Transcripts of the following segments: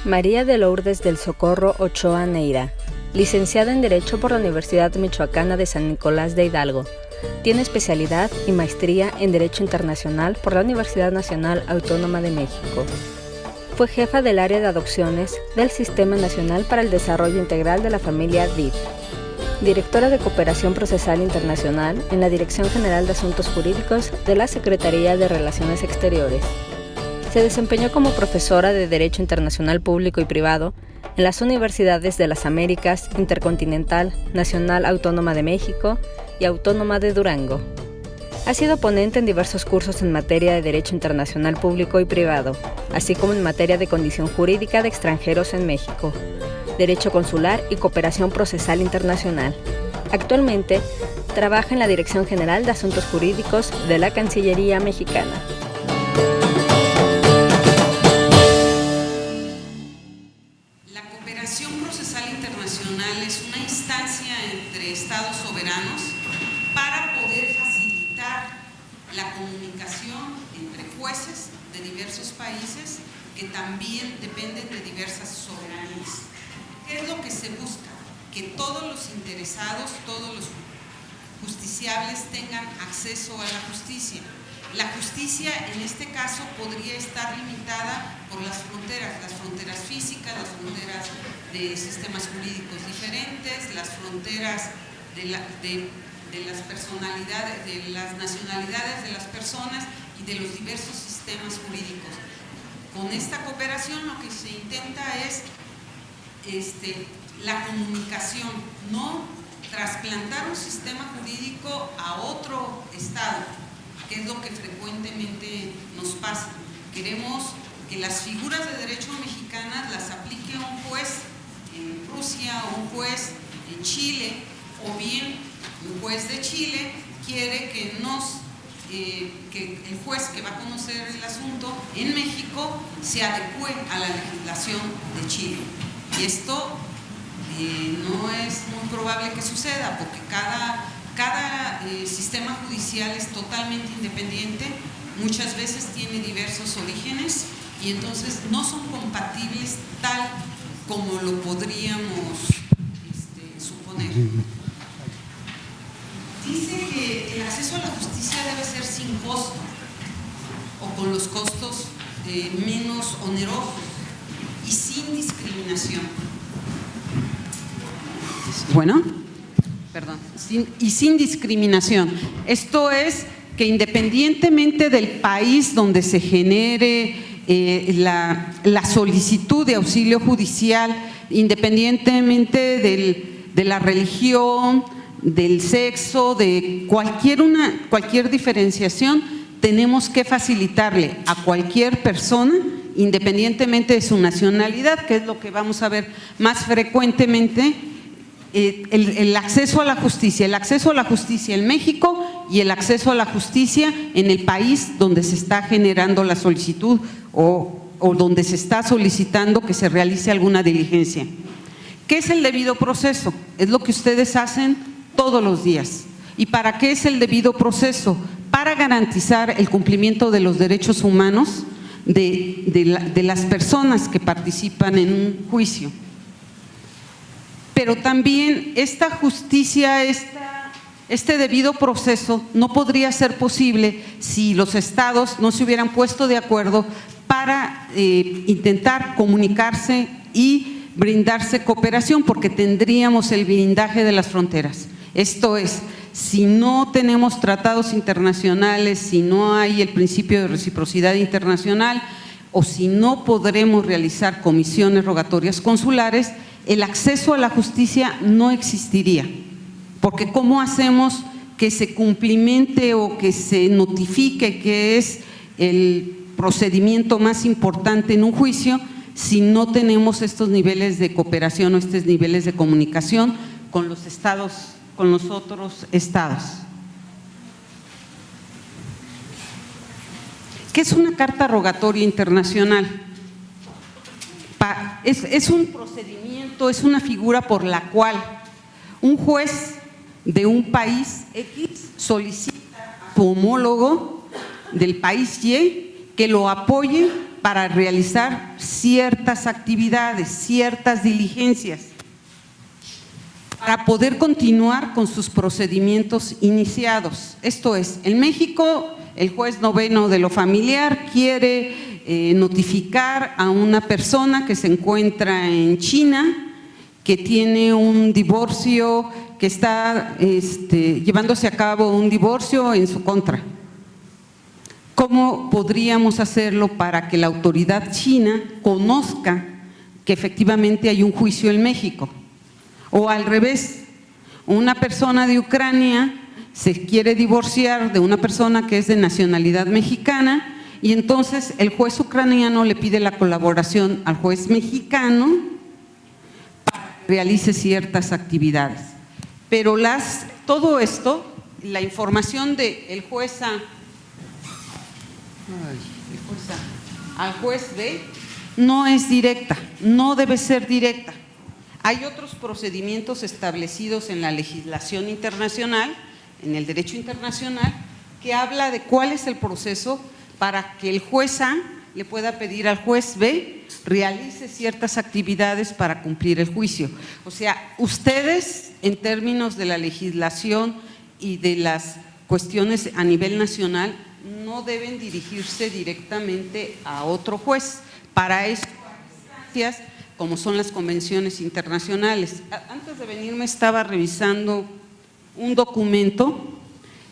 María de Lourdes del Socorro Ochoa Neira, licenciada en Derecho por la Universidad Michoacana de San Nicolás de Hidalgo. Tiene especialidad y maestría en Derecho Internacional por la Universidad Nacional Autónoma de México. Fue jefa del área de adopciones del Sistema Nacional para el Desarrollo Integral de la Familia DIF. Directora de Cooperación Procesal Internacional en la Dirección General de Asuntos Jurídicos de la Secretaría de Relaciones Exteriores. Se desempeñó como profesora de Derecho Internacional Público y Privado en las Universidades de las Américas, Intercontinental, Nacional Autónoma de México y Autónoma de Durango. Ha sido ponente en diversos cursos en materia de Derecho Internacional Público y Privado, así como en materia de condición jurídica de extranjeros en México, Derecho Consular y Cooperación Procesal Internacional. Actualmente, trabaja en la Dirección General de Asuntos Jurídicos de la Cancillería Mexicana. La cooperación procesal internacional es una instancia entre estados soberanos para poder facilitar la comunicación entre jueces de diversos países que también dependen de diversas soberanías. ¿Qué es lo que se busca? Que todos los interesados, todos los justiciables tengan acceso a la justicia. La justicia en este caso podría estar limitada por las fronteras físicas, las fronteras de sistemas jurídicos diferentes, las fronteras de las personalidades, de las nacionalidades de las personas y de los diversos sistemas jurídicos. Con esta cooperación lo que se intenta es la comunicación, no trasplantar un sistema jurídico a otro estado, que es lo que frecuentemente nos pasa. Queremos que las figuras de derecho mexicanas las aplique un juez en Rusia o un juez en Chile, o bien un juez de Chile quiere que el juez que va a conocer el asunto en México se adecue a la legislación de Chile. Y esto no es muy probable que suceda, porque cada sistema judicial es totalmente independiente, muchas veces tiene diversos orígenes y entonces no son compatibles tal como lo podríamos suponer. Dice que el acceso a la justicia debe ser sin costo o con los costos menos onerosos y sin discriminación. Bueno, perdón, sin discriminación. Esto es que independientemente del país donde se genere la solicitud de auxilio judicial, independientemente de la religión, del sexo, de cualquier diferenciación, tenemos que facilitarle a cualquier persona, independientemente de su nacionalidad, que es lo que vamos a ver más frecuentemente, el acceso a la justicia en México y el acceso a la justicia en el país donde se está generando la solicitud o donde se está solicitando que se realice alguna diligencia. ¿Qué es el debido proceso? Es lo que ustedes hacen todos los días. ¿Y para qué es el debido proceso? Para garantizar el cumplimiento de los derechos humanos de las personas que participan en un juicio. Pero también esta justicia, este debido proceso no podría ser posible si los estados no se hubieran puesto de acuerdo para intentar comunicarse y brindarse cooperación, porque tendríamos el blindaje de las fronteras. Esto es, si no tenemos tratados internacionales, si no hay el principio de reciprocidad internacional o si no podremos realizar comisiones rogatorias consulares, el acceso a la justicia no existiría, porque ¿cómo hacemos que se cumplimente o que se notifique que es el procedimiento más importante en un juicio si no tenemos estos niveles de cooperación o estos niveles de comunicación con los estados, con los otros estados? ¿Qué es una carta rogatoria internacional? Es un procedimiento, es una figura por la cual un juez de un país X solicita a su homólogo del país Y que lo apoye para realizar ciertas actividades, ciertas diligencias, para poder continuar con sus procedimientos iniciados. Esto es, en México, el juez noveno de lo familiar quiere notificar a una persona que se encuentra en China, que tiene un divorcio, que está llevándose a cabo un divorcio en su contra. ¿Cómo podríamos hacerlo para que la autoridad china conozca que efectivamente hay un juicio en México? O al revés, una persona de Ucrania se quiere divorciar de una persona que es de nacionalidad mexicana y entonces el juez ucraniano le pide la colaboración al juez mexicano para que realice ciertas actividades. Pero todo esto, la información del juez A al juez B no es directa, no debe ser directa. Hay otros procedimientos establecidos en la legislación internacional, en el derecho internacional, que habla de cuál es el proceso para que el juez A le pueda pedir al juez B realice ciertas actividades para cumplir el juicio. O sea, ustedes, en términos de la legislación y de las cuestiones a nivel nacional, no deben dirigirse directamente a otro juez. Para eso hay instancias como son las convenciones internacionales. Antes de venirme estaba revisando un documento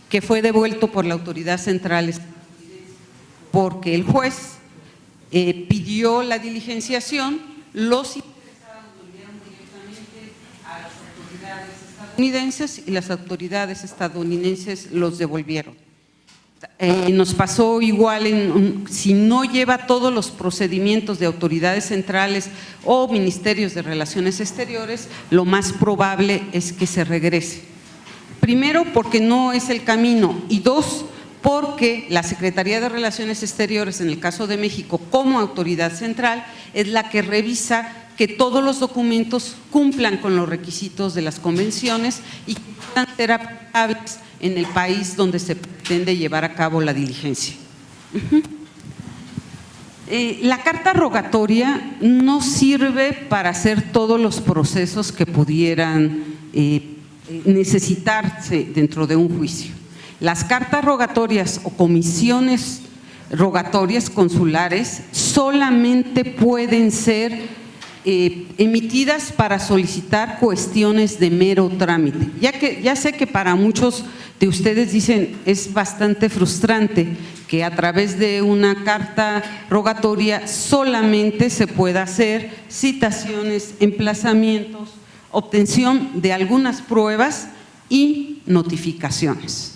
que fue devuelto por la autoridad central porque el juez pidió la diligenciación, los interesados volvieron directamente a las autoridades estadounidenses y las autoridades estadounidenses los devolvieron. Nos pasó igual, si no lleva todos los procedimientos de autoridades centrales o ministerios de Relaciones Exteriores, lo más probable es que se regrese. Primero, porque no es el camino, y dos, porque la Secretaría de Relaciones Exteriores, en el caso de México, como autoridad central, es la que revisa que todos los documentos cumplan con los requisitos de las convenciones y que puedan ser aplicables en el país donde se pretende llevar a cabo la diligencia. La carta rogatoria no sirve para hacer todos los procesos que pudieran necesitarse dentro de un juicio. Las cartas rogatorias o comisiones rogatorias consulares solamente pueden ser emitidas para solicitar cuestiones de mero trámite. Ya sé que para muchos de ustedes dicen es bastante frustrante que a través de una carta rogatoria solamente se pueda hacer citaciones, emplazamientos, obtención de algunas pruebas y notificaciones.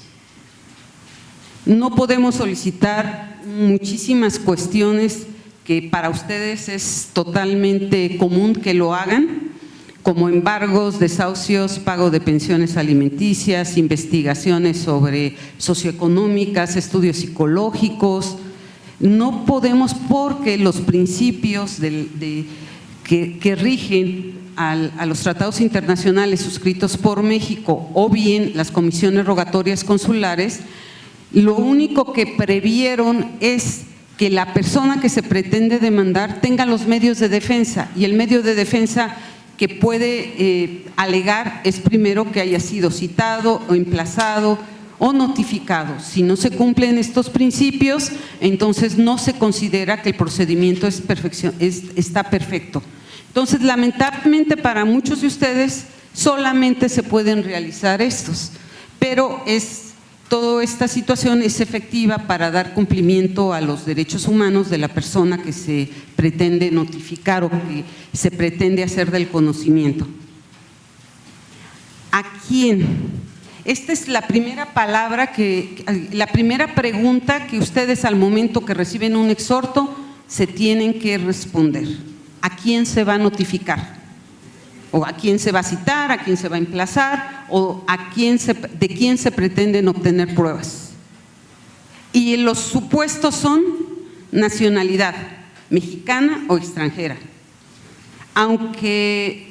No podemos solicitar muchísimas cuestiones que para ustedes es totalmente común que lo hagan, como embargos, desahucios, pago de pensiones alimenticias, investigaciones sobre socioeconómicas, estudios psicológicos. No podemos, porque los principios que rigen a los tratados internacionales suscritos por México o bien las comisiones rogatorias consulares, lo único que previeron es que la persona que se pretende demandar tenga los medios de defensa, y el medio de defensa que puede alegar es primero que haya sido citado o emplazado o notificado. Si no se cumplen estos principios, entonces no se considera que el procedimiento está perfecto. Entonces, lamentablemente para muchos de ustedes solamente se pueden realizar estos, pero toda esta situación es efectiva para dar cumplimiento a los derechos humanos de la persona que se pretende notificar o que se pretende hacer del conocimiento. ¿A quién? Esta es la primera la primera pregunta que ustedes al momento que reciben un exhorto se tienen que responder. ¿A quién se va a notificar? ¿O a quién se va a citar, a quién se va a emplazar, o de quién se pretenden obtener pruebas? Y los supuestos son nacionalidad, mexicana o extranjera. Aunque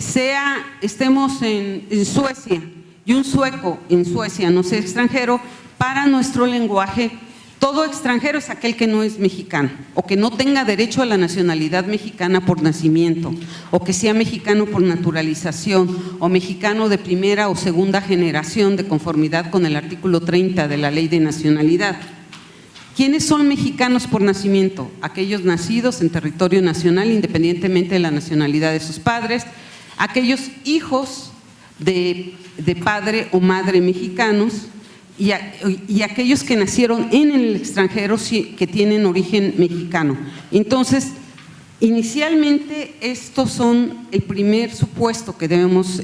estemos en Suecia y un sueco en Suecia no sea extranjero, para nuestro lenguaje Todo extranjero es aquel que no es mexicano o que no tenga derecho a la nacionalidad mexicana por nacimiento o que sea mexicano por naturalización o mexicano de primera o segunda generación de conformidad con el artículo 30 de la Ley de Nacionalidad. ¿Quiénes son mexicanos por nacimiento? Aquellos nacidos en territorio nacional independientemente de la nacionalidad de sus padres, aquellos hijos de padre o madre mexicanos, y aquellos que nacieron en el extranjero que tienen origen mexicano. Entonces, inicialmente estos son el primer supuesto que debemos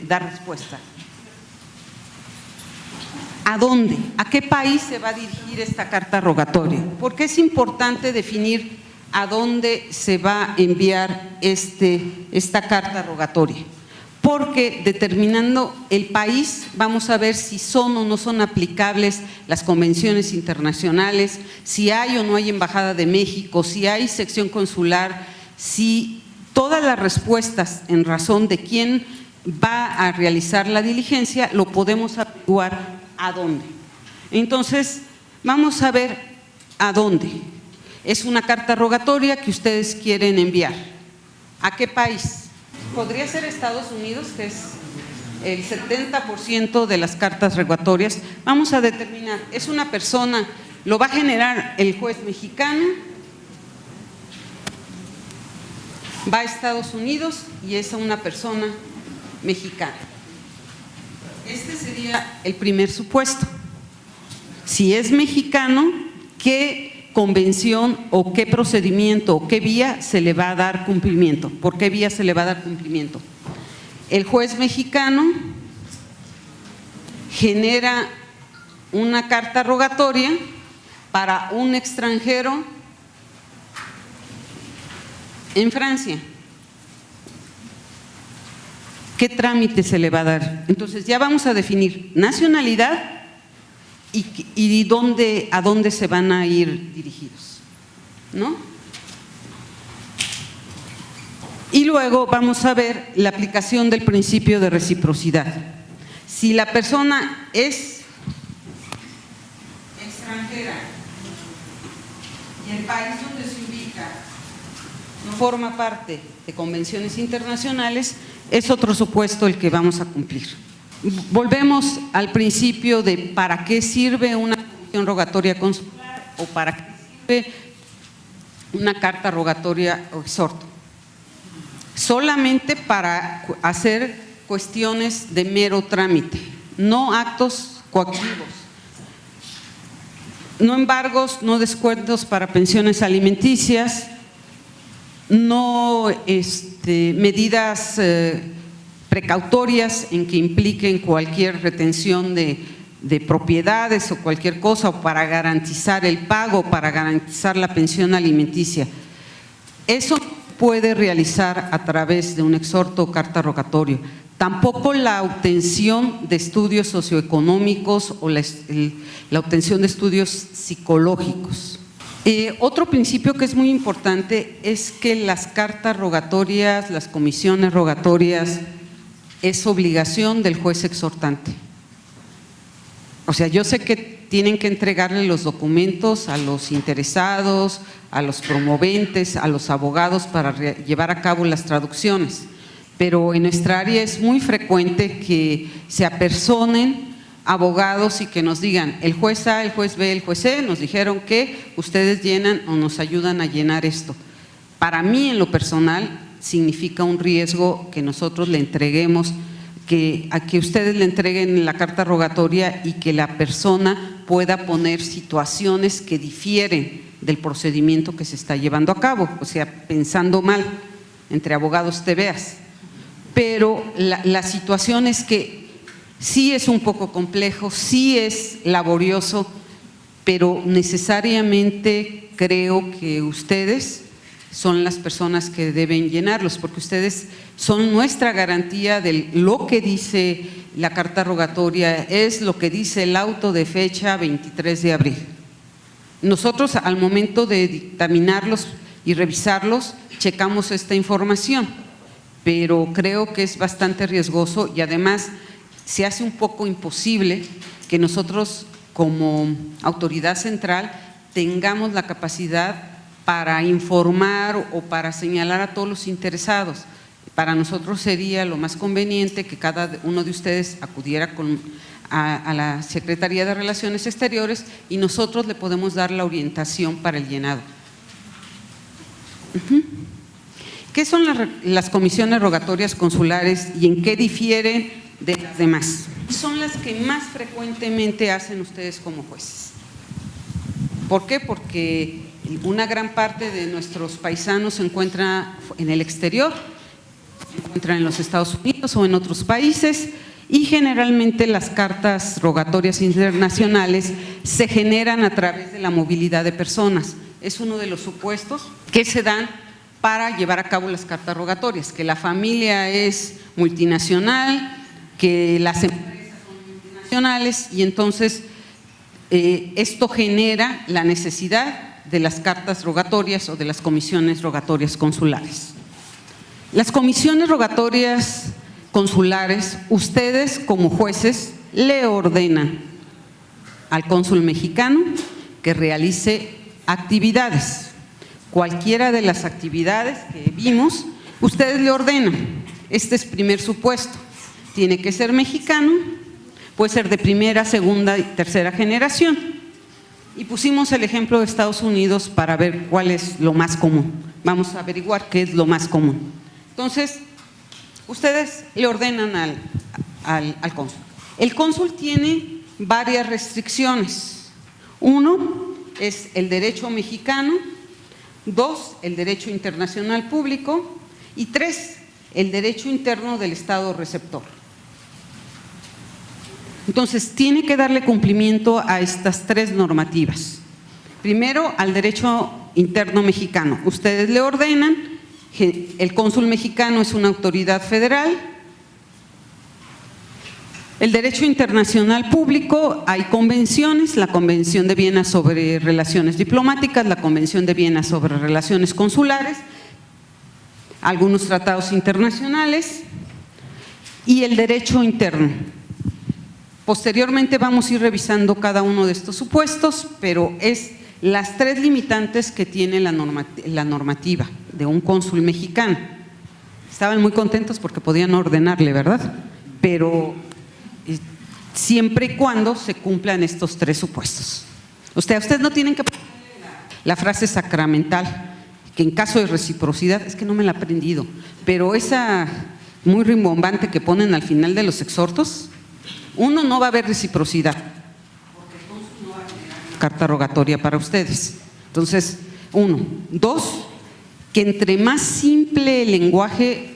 dar respuesta. ¿A dónde? ¿A qué país se va a dirigir esta carta rogatoria? Porque es importante definir a dónde se va a enviar esta carta rogatoria. Porque determinando el país vamos a ver si son o no son aplicables las convenciones internacionales, si hay o no hay embajada de México, si hay sección consular, si todas las respuestas en razón de quién va a realizar la diligencia lo podemos averiguar a dónde. Entonces vamos a ver a dónde. Es una carta rogatoria que ustedes quieren enviar. ¿A qué país? Podría ser Estados Unidos, que es el 70% de las cartas rogatorias. Vamos a determinar, es una persona, lo va a generar el juez mexicano, va a Estados Unidos y es una persona mexicana. Este sería el primer supuesto. Si es mexicano, ¿qué convención o qué procedimiento o qué vía se le va a dar cumplimiento? ¿Por qué vía se le va a dar cumplimiento? El juez mexicano genera una carta rogatoria para un extranjero en Francia. ¿Qué trámite se le va a dar? Entonces ya vamos a definir nacionalidad y a dónde se van a ir dirigidos, ¿no? Y luego vamos a ver la aplicación del principio de reciprocidad. Si la persona es extranjera y el país donde se ubica no forma parte de convenciones internacionales, es otro supuesto el que vamos a cumplir. Volvemos al principio de para qué sirve una comisión rogatoria consular o para qué sirve una carta rogatoria o exhorto. Solamente para hacer cuestiones de mero trámite, no actos coactivos, no embargos, no descuentos para pensiones alimenticias, no medidas precautorias en que impliquen cualquier retención de propiedades o cualquier cosa, o para garantizar el pago, para garantizar la pensión alimenticia. Eso puede realizar a través de un exhorto o carta rogatoria. Tampoco la obtención de estudios socioeconómicos o la obtención de estudios psicológicos. Otro principio que es muy importante es que las cartas rogatorias, las comisiones rogatorias, es obligación del juez exhortante. O sea, yo sé que tienen que entregarle los documentos a los interesados, a los promoventes, a los abogados para llevar a cabo las traducciones, pero en nuestra área es muy frecuente que se apersonen abogados y que nos digan, el juez A, el juez B, el juez C nos dijeron que ustedes llenan o nos ayudan a llenar esto. Para mí, en lo personal, significa un riesgo que nosotros le entreguemos, a que ustedes le entreguen la carta rogatoria y que la persona pueda poner situaciones que difieren del procedimiento que se está llevando a cabo, o sea, pensando mal, entre abogados te veas. Pero la situación es que sí es un poco complejo, sí es laborioso, pero necesariamente creo que ustedes son las personas que deben llenarlos, porque ustedes son nuestra garantía de lo que dice la carta rogatoria, es lo que dice el auto de fecha 23 de abril. Nosotros, al momento de dictaminarlos y revisarlos, checamos esta información, pero creo que es bastante riesgoso y además se hace un poco imposible que nosotros como autoridad central, tengamos la capacidad para informar o para señalar a todos los interesados. Para nosotros sería lo más conveniente que cada uno de ustedes acudiera a la Secretaría de Relaciones Exteriores y nosotros le podemos dar la orientación para el llenado. ¿Qué son las comisiones rogatorias consulares y en qué difieren de las demás? Son las que más frecuentemente hacen ustedes como jueces. ¿Por qué? Porque una gran parte de nuestros paisanos se encuentra en el exterior, se encuentran en los Estados Unidos o en otros países, y generalmente las cartas rogatorias internacionales se generan a través de la movilidad de personas. Es uno de los supuestos que se dan para llevar a cabo las cartas rogatorias, que la familia es multinacional, que las empresas son multinacionales, y entonces esto genera la necesidad de las cartas rogatorias o de las comisiones rogatorias consulares. Las comisiones rogatorias consulares, ustedes como jueces le ordenan al cónsul mexicano que realice actividades. Cualquiera de las actividades que vimos, ustedes le ordenan. Este es primer supuesto. Tiene que ser mexicano, puede ser de primera, segunda y tercera generación. Y pusimos el ejemplo de Estados Unidos para ver cuál es lo más común. Vamos a averiguar qué es lo más común. Entonces, ustedes le ordenan al cónsul. El cónsul tiene varias restricciones. Uno es el derecho mexicano, dos, el derecho internacional público y tres, el derecho interno del Estado receptor. Entonces, tiene que darle cumplimiento a estas tres normativas. Primero, al derecho interno mexicano. Ustedes le ordenan, el cónsul mexicano es una autoridad federal. El derecho internacional público, hay convenciones, la Convención de Viena sobre Relaciones Diplomáticas, la Convención de Viena sobre Relaciones Consulares, algunos tratados internacionales y el derecho interno. Posteriormente vamos a ir revisando cada uno de estos supuestos, pero es las tres limitantes que tiene la normativa de un cónsul mexicano. Estaban muy contentos porque podían ordenarle, ¿verdad? Pero siempre y cuando se cumplan estos tres supuestos. Ustedes no tienen que poner la frase sacramental, que en caso de reciprocidad, es que no me la he aprendido, pero esa muy rimbombante que ponen al final de los exhortos, uno, no va a haber reciprocidad, porque el cónsul no va a tener una carta rogatoria para ustedes. Entonces, uno. Dos, que entre más simple el lenguaje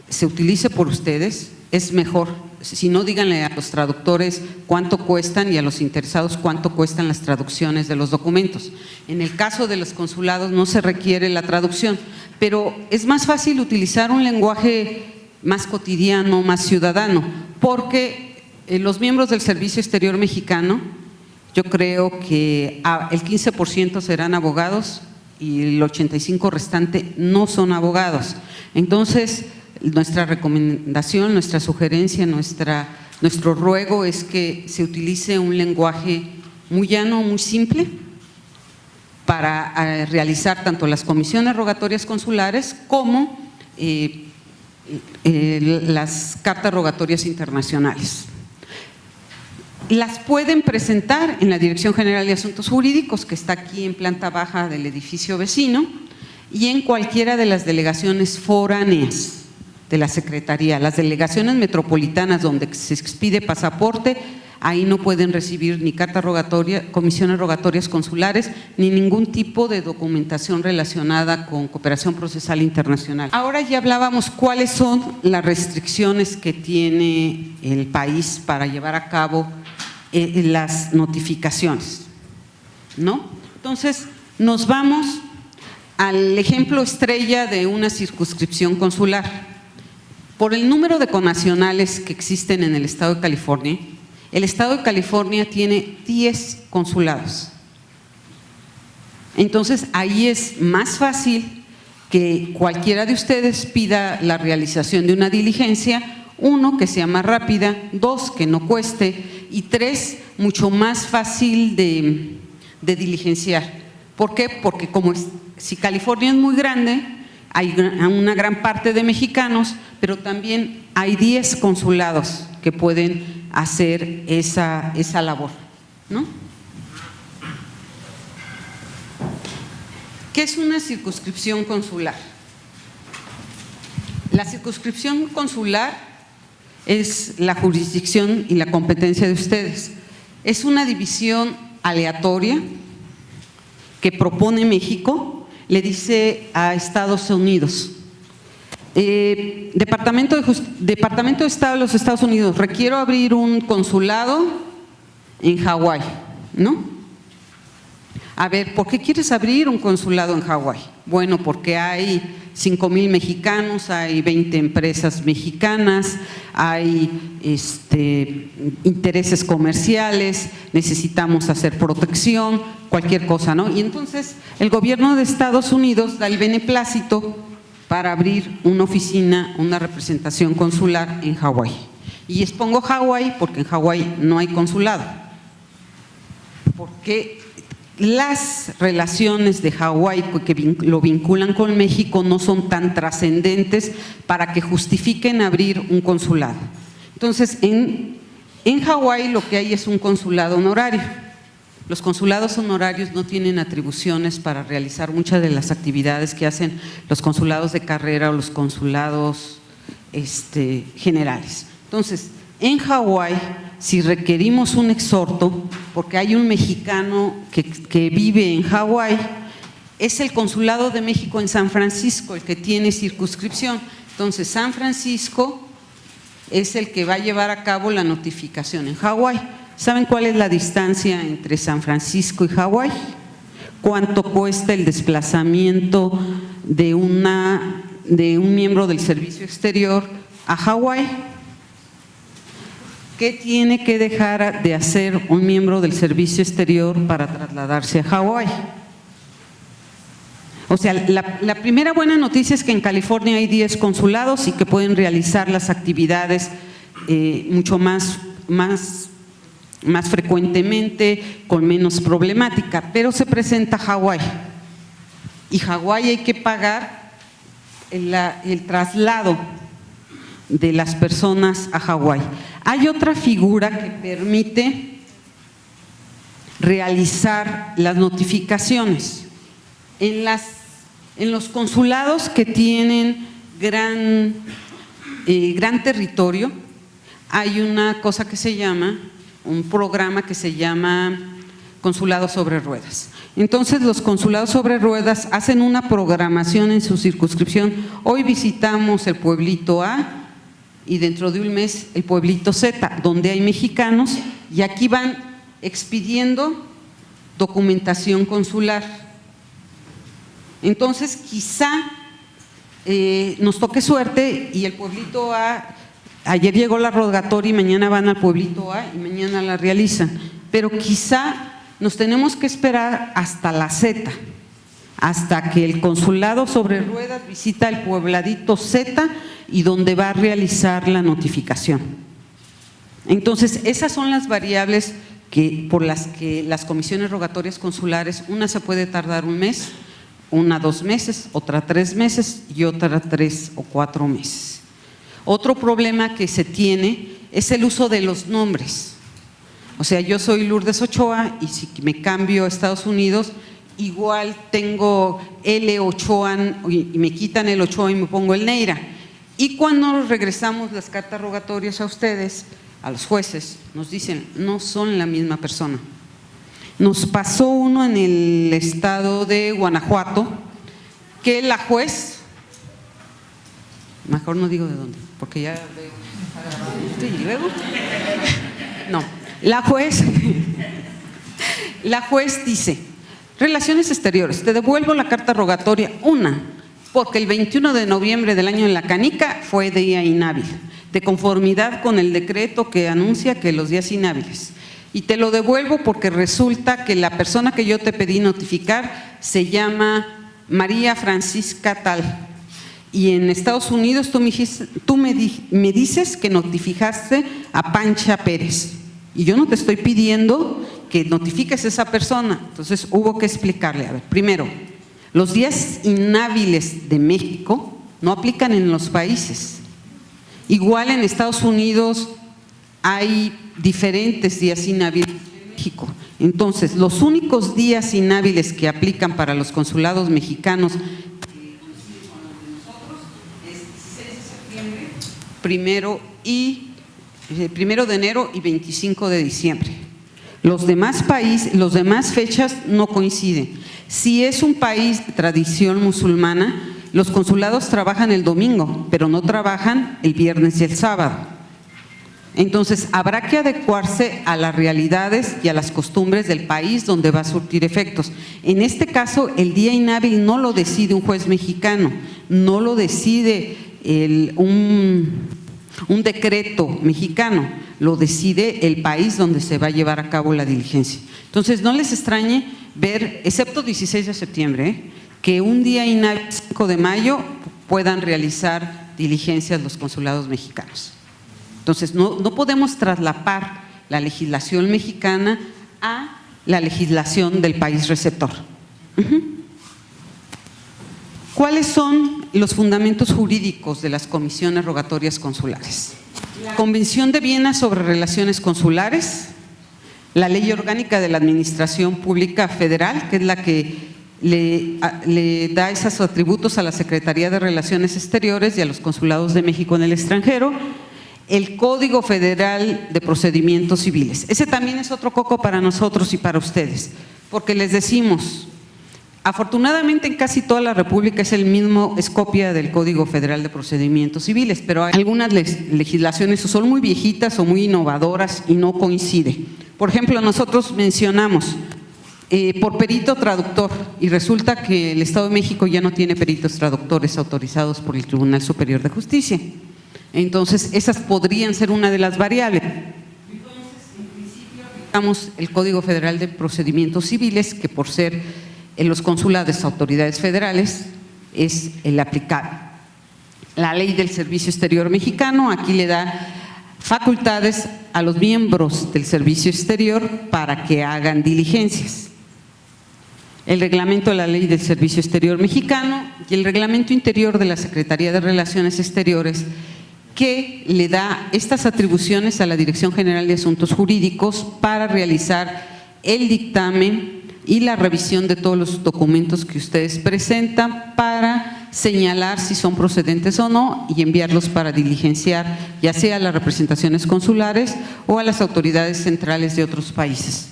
se utilice por ustedes, es mejor. Si no, díganle a los traductores cuánto cuestan y a los interesados cuánto cuestan las traducciones de los documentos. En el caso de los consulados no se requiere la traducción, pero es más fácil utilizar un lenguaje más cotidiano, más ciudadano, porque los miembros del Servicio Exterior Mexicano, yo creo que el 15% serán abogados y el 85% restante no son abogados. Entonces, nuestra recomendación, nuestra sugerencia, nuestro ruego es que se utilice un lenguaje muy llano, muy simple, para realizar tanto las comisiones rogatorias consulares como las cartas rogatorias internacionales. Las pueden presentar en la Dirección General de Asuntos Jurídicos, que está aquí en planta baja del edificio vecino, y en cualquiera de las delegaciones foráneas de la Secretaría. Las delegaciones metropolitanas donde se expide pasaporte, ahí no pueden recibir ni carta rogatoria, comisiones rogatorias consulares, ni ningún tipo de documentación relacionada con cooperación procesal internacional. Ahora ya hablábamos cuáles son las restricciones que tiene el país para llevar a cabo las notificaciones, ¿no? Entonces, nos vamos al ejemplo estrella de una circunscripción consular. Por el número de connacionales que existen en el Estado de California, el Estado de California tiene 10 consulados. Entonces, ahí es más fácil que cualquiera de ustedes pida la realización de una diligencia, uno, que sea más rápida, dos, que no cueste, y 3, mucho más fácil de diligenciar. ¿Por qué? Porque si California es muy grande, hay una gran parte de mexicanos, pero también hay 10 consulados que pueden hacer esa labor, ¿no? ¿Qué es una circunscripción consular? La circunscripción consular es la jurisdicción y la competencia de ustedes. Es una división aleatoria que propone México, le dice a Estados Unidos, Departamento de Estado de los Estados Unidos, requiero abrir un consulado en Hawái, ¿no? A ver, ¿por qué quieres abrir un consulado en Hawái? Bueno, porque hay 5,000 mexicanos, hay 20 empresas mexicanas, hay intereses comerciales, necesitamos hacer protección, cualquier cosa, ¿no? Y entonces el gobierno de Estados Unidos da el beneplácito para abrir una oficina, una representación consular en Hawái. Y expongo Hawái porque en Hawái no hay consulado. Porque las relaciones de Hawái que lo vinculan con México no son tan trascendentes para que justifiquen abrir un consulado. Entonces, en Hawái lo que hay es un consulado honorario. Los consulados honorarios no tienen atribuciones para realizar muchas de las actividades que hacen los consulados de carrera o los consulados generales. Entonces, en Hawái, si requerimos un exhorto, porque hay un mexicano que vive en Hawái, es el Consulado de México en San Francisco el que tiene circunscripción. Entonces, San Francisco es el que va a llevar a cabo la notificación en Hawái. ¿Saben cuál es la distancia entre San Francisco y Hawái? ¿Cuánto cuesta el desplazamiento de un miembro del servicio exterior a Hawái? ¿Qué tiene que dejar de hacer un miembro del servicio exterior para trasladarse a Hawái? O sea, la primera buena noticia es que en California hay 10 consulados y que pueden realizar las actividades mucho más frecuentemente, con menos problemática, pero se presenta Hawái. Y Hawái hay que pagar el traslado de las personas a Hawái. Hay otra figura que permite realizar las notificaciones. En los consulados que tienen gran territorio, hay una cosa que se llama, un programa que se llama Consulado sobre Ruedas. Entonces, los consulados sobre ruedas hacen una programación en su circunscripción. Hoy visitamos el pueblito A y dentro de un mes el pueblito Z, donde hay mexicanos, y aquí van expidiendo documentación consular. Entonces, quizá nos toque suerte y el pueblito A, ayer llegó la rogatoria y mañana van al pueblito A y mañana la realizan, pero quizá nos tenemos que esperar hasta la Z, hasta que el consulado sobre ruedas visita el puebladito Z y donde va a realizar la notificación. Entonces, esas son las variables por las que las comisiones rogatorias consulares, una se puede tardar un mes, una 2 meses, otra 3 meses y otra 3 o 4 meses. Otro problema que se tiene es el uso de los nombres. O sea, yo soy Lourdes Ochoa y si me cambio a Estados Unidos, igual tengo L. Ochoa y me quitan el Ochoa y me pongo el Neira. Y cuando regresamos las cartas rogatorias a ustedes, a los jueces, nos dicen, no son la misma persona. Nos pasó uno en el estado de Guanajuato, que la juez, mejor no digo de dónde, porque ya veo, y luego, no, la juez dice, Relaciones Exteriores, te devuelvo la carta rogatoria, porque el 21 de noviembre del año en la canica fue día inhábil, de conformidad con el decreto que anuncia que los días inhábiles. Y te lo devuelvo porque resulta que la persona que yo te pedí notificar se llama María Francisca tal. Y en Estados Unidos tú me dices que notificaste a Pancha Pérez. y yo no te estoy pidiendo que notifiques a esa persona. Entonces hubo que explicarle, a ver, primero, los días inhábiles de México no aplican en los países. Igual en Estados Unidos hay diferentes días inhábiles en México. Entonces, los únicos días inhábiles que aplican para los consulados mexicanos es 16 de septiembre, 1 de enero y 25 de diciembre. Los demás fechas no coinciden. Si es un país de tradición musulmana, los consulados trabajan el domingo, pero no trabajan el viernes y el sábado. Entonces, habrá que adecuarse a las realidades y a las costumbres del país donde va a surtir efectos. En este caso, el día inhábil no lo decide un juez mexicano, no lo decide un decreto mexicano, lo decide el país donde se va a llevar a cabo la diligencia. Entonces, no les extrañe ver, excepto 16 de septiembre, que un día inhábil, 5 de mayo, puedan realizar diligencias los consulados mexicanos. Entonces, no podemos traslapar la legislación mexicana a la legislación del país receptor. ¿Cuáles son los fundamentos jurídicos de las comisiones rogatorias consulares? La Convención de Viena sobre Relaciones Consulares, la Ley Orgánica de la Administración Pública Federal, que es la que le da esos atributos a la Secretaría de Relaciones Exteriores y a los consulados de México en el extranjero, el Código Federal de Procedimientos Civiles. Ese también es otro coco para nosotros y para ustedes, porque les decimos, afortunadamente en casi toda la República es copia del Código Federal de Procedimientos Civiles, pero hay algunas legislaciones o son muy viejitas o muy innovadoras y no coincide. Por ejemplo, nosotros mencionamos por perito traductor y resulta que el Estado de México ya no tiene peritos traductores autorizados por el Tribunal Superior de Justicia. Entonces, esas podrían ser una de las variables. Entonces, en principio, aplicamos el Código Federal de Procedimientos Civiles, que por ser en los consulados autoridades federales es el aplicable. La Ley del Servicio Exterior Mexicano aquí le da facultades a los miembros del Servicio Exterior para que hagan diligencias. El reglamento de la Ley del Servicio Exterior Mexicano y el reglamento interior de la Secretaría de Relaciones Exteriores, que le da estas atribuciones a la Dirección General de Asuntos Jurídicos para realizar el dictamen y la revisión de todos los documentos que ustedes presentan para señalar si son procedentes o no y enviarlos para diligenciar ya sea a las representaciones consulares o a las autoridades centrales de otros países.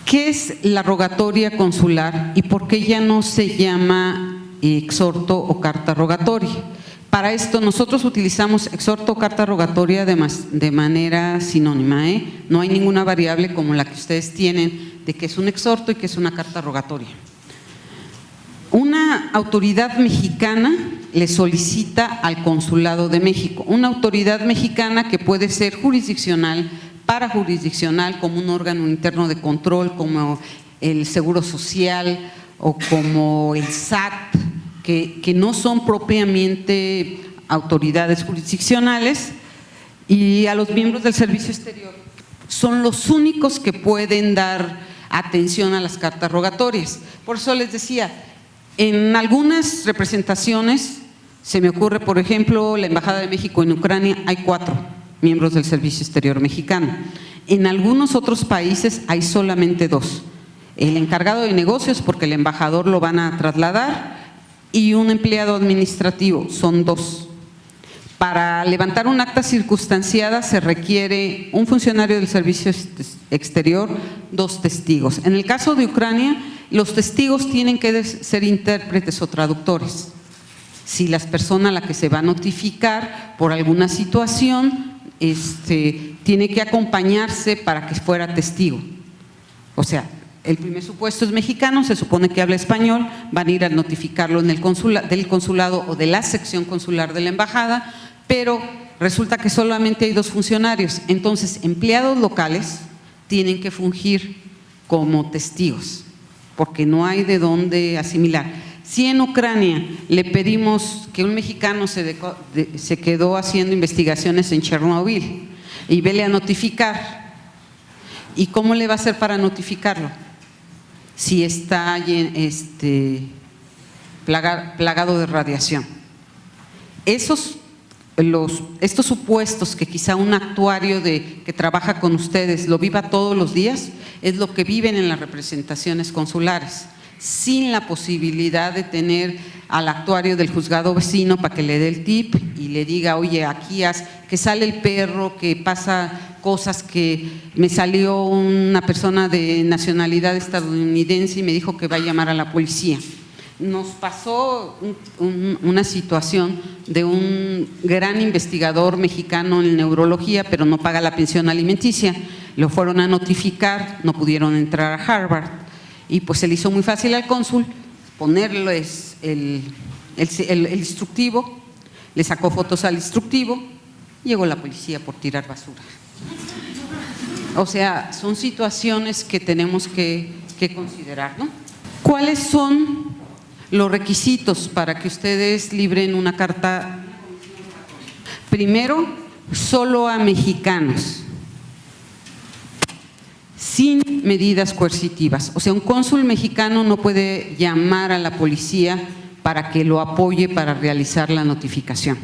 ¿Qué es la rogatoria consular y por qué ya no se llama exhorto o carta rogatoria? Para esto nosotros utilizamos exhorto o carta rogatoria de manera sinónima, No hay ninguna variable como la que ustedes tienen de que es un exhorto y que es una carta rogatoria. Una autoridad mexicana le solicita al Consulado de México, una autoridad mexicana que puede ser jurisdiccional, parajurisdiccional, como un órgano interno de control, como el Seguro Social o como el SAT, que no son propiamente autoridades jurisdiccionales, y a los miembros del Servicio Exterior son los únicos que pueden dar atención a las cartas rogatorias. Por eso les decía, en algunas representaciones, se me ocurre, por ejemplo, la Embajada de México en Ucrania, hay 4 miembros del Servicio Exterior mexicano. En algunos otros países hay solamente 2. El encargado de negocios, porque el embajador lo van a trasladar, y un empleado administrativo, son 2. Para levantar un acta circunstanciada se requiere un funcionario del Servicio Exterior, 2 testigos. En el caso de Ucrania, los testigos tienen que ser intérpretes o traductores. Si la persona a la que se va a notificar por alguna situación tiene que acompañarse para que fuera testigo. O sea, el primer supuesto es mexicano, se supone que habla español, van a ir a notificarlo en el del consulado o de la sección consular de la embajada, pero resulta que solamente hay 2 funcionarios, entonces empleados locales tienen que fungir como testigos, porque no hay de dónde asimilar. Si en Ucrania le pedimos que un mexicano se quedó haciendo investigaciones en Chernobyl y vele a notificar, ¿Y cómo le va a hacer para notificarlo? Si está plagado de radiación. Estos supuestos que quizá un actuario que trabaja con ustedes lo viva todos los días, es lo que viven en las representaciones consulares, sin la posibilidad de tener al actuario del juzgado vecino para que le dé el tip y le diga, oye, aquí que sale el perro, que pasa cosas, que me salió una persona de nacionalidad estadounidense y me dijo que va a llamar a la policía. Nos pasó una situación de un gran investigador mexicano en neurología, pero no paga la pensión alimenticia. Lo fueron a notificar, no pudieron entrar a Harvard y pues se le hizo muy fácil al cónsul ponerles el instructivo, le sacó fotos al instructivo, llegó la policía por tirar basura. O sea, son situaciones que tenemos que considerar, ¿no? ¿Cuáles son los requisitos para que ustedes libren una carta? Primero, solo a mexicanos, sin medidas coercitivas. O sea, un cónsul mexicano no puede llamar a la policía para que lo apoye para realizar la notificación.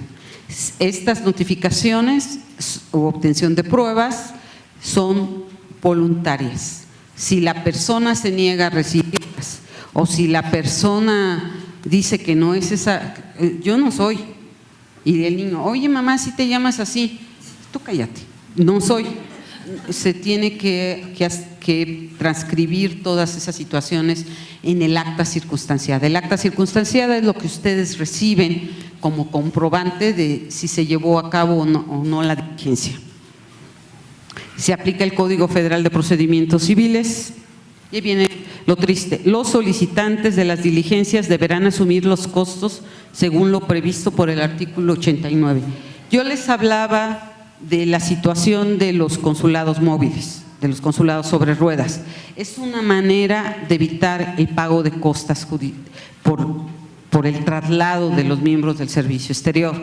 Estas notificaciones o obtención de pruebas son voluntarias. Si la persona se niega a recibirlas o si la persona dice que no es esa, yo no soy, y el niño, oye mamá, si te llamas así, tú cállate, no soy. Se tiene que transcribir todas esas situaciones en el acta circunstanciada. El acta circunstanciada es lo que ustedes reciben como comprobante de si se llevó a cabo o no la diligencia. Se aplica el Código Federal de Procedimientos Civiles. Y viene lo triste: los solicitantes de las diligencias deberán asumir los costos según lo previsto por el artículo 89. Yo les hablaba de la situación de los consulados móviles, de los consulados sobre ruedas. Es una manera de evitar el pago de costas por el traslado de los miembros del servicio exterior.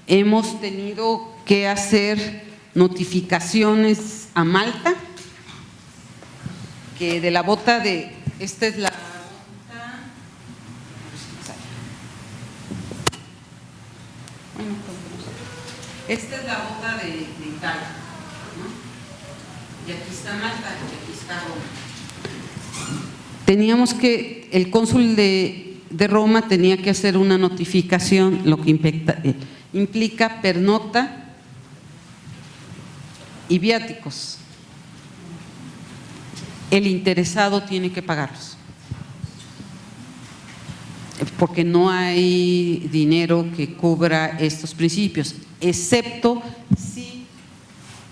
Hemos tenido que hacer notificaciones a Malta, que de la bota de, esta es la bota, esta es la bota de Italia, ¿no? Y aquí está Malta y aquí está Roma. Teníamos que, el cónsul de Roma tenía que hacer una notificación, lo que implica pernocta y viáticos. El interesado tiene que pagarlos, porque no hay dinero que cubra estos principios, excepto si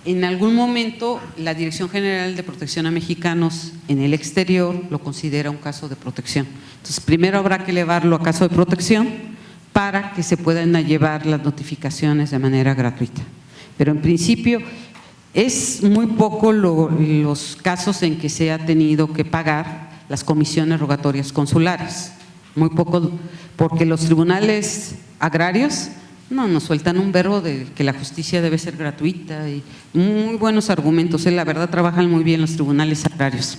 en algún momento la Dirección General de Protección a Mexicanos en el exterior lo considera un caso de protección. Entonces, primero habrá que elevarlo a caso de protección para que se puedan llevar las notificaciones de manera gratuita. Pero en principio es muy poco los casos en que se ha tenido que pagar las comisiones rogatorias consulares, muy poco, porque los tribunales agrarios no nos sueltan un verbo de que la justicia debe ser gratuita y muy buenos argumentos, la verdad trabajan muy bien los tribunales agrarios.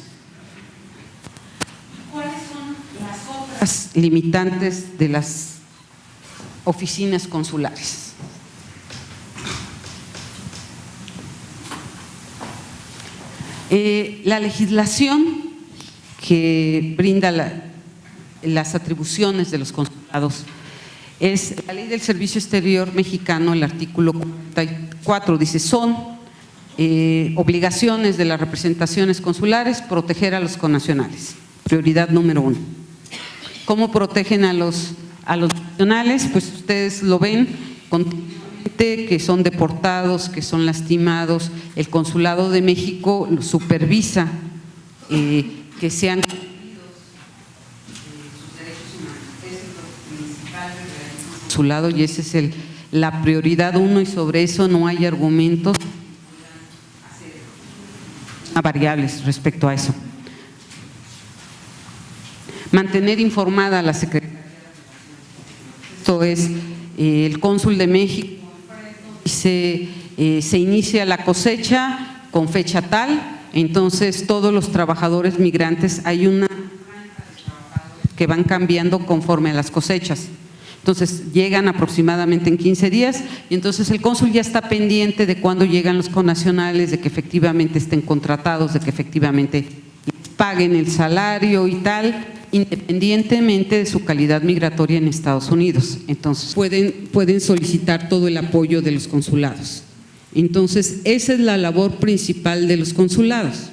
¿Cuáles son las otras limitantes de las oficinas consulares? La legislación que brinda las atribuciones de los consulados es la Ley del Servicio Exterior Mexicano, el artículo 44, dice: son obligaciones de las representaciones consulares proteger a los connacionales, prioridad número 1. ¿Cómo protegen a los nacionales? Pues ustedes lo ven continuamente, que son deportados, que son lastimados. El Consulado de México supervisa que sean cumplidos sus derechos humanos. Ese es lo principal del consulado y esa es la prioridad 1, y sobre eso no hay argumentos variables respecto a eso. Mantener informada a la Secretaría. Esto es el cónsul de México. Se inicia la cosecha con fecha tal, Entonces, todos los trabajadores migrantes, hay una que van cambiando conforme a las cosechas. Entonces, llegan aproximadamente en 15 días y entonces el cónsul ya está pendiente de cuándo llegan los connacionales, de que efectivamente estén contratados, de que efectivamente paguen el salario y tal, independientemente de su calidad migratoria en Estados Unidos. Entonces, pueden solicitar todo el apoyo de los consulados. Entonces, esa es la labor principal de los consulados.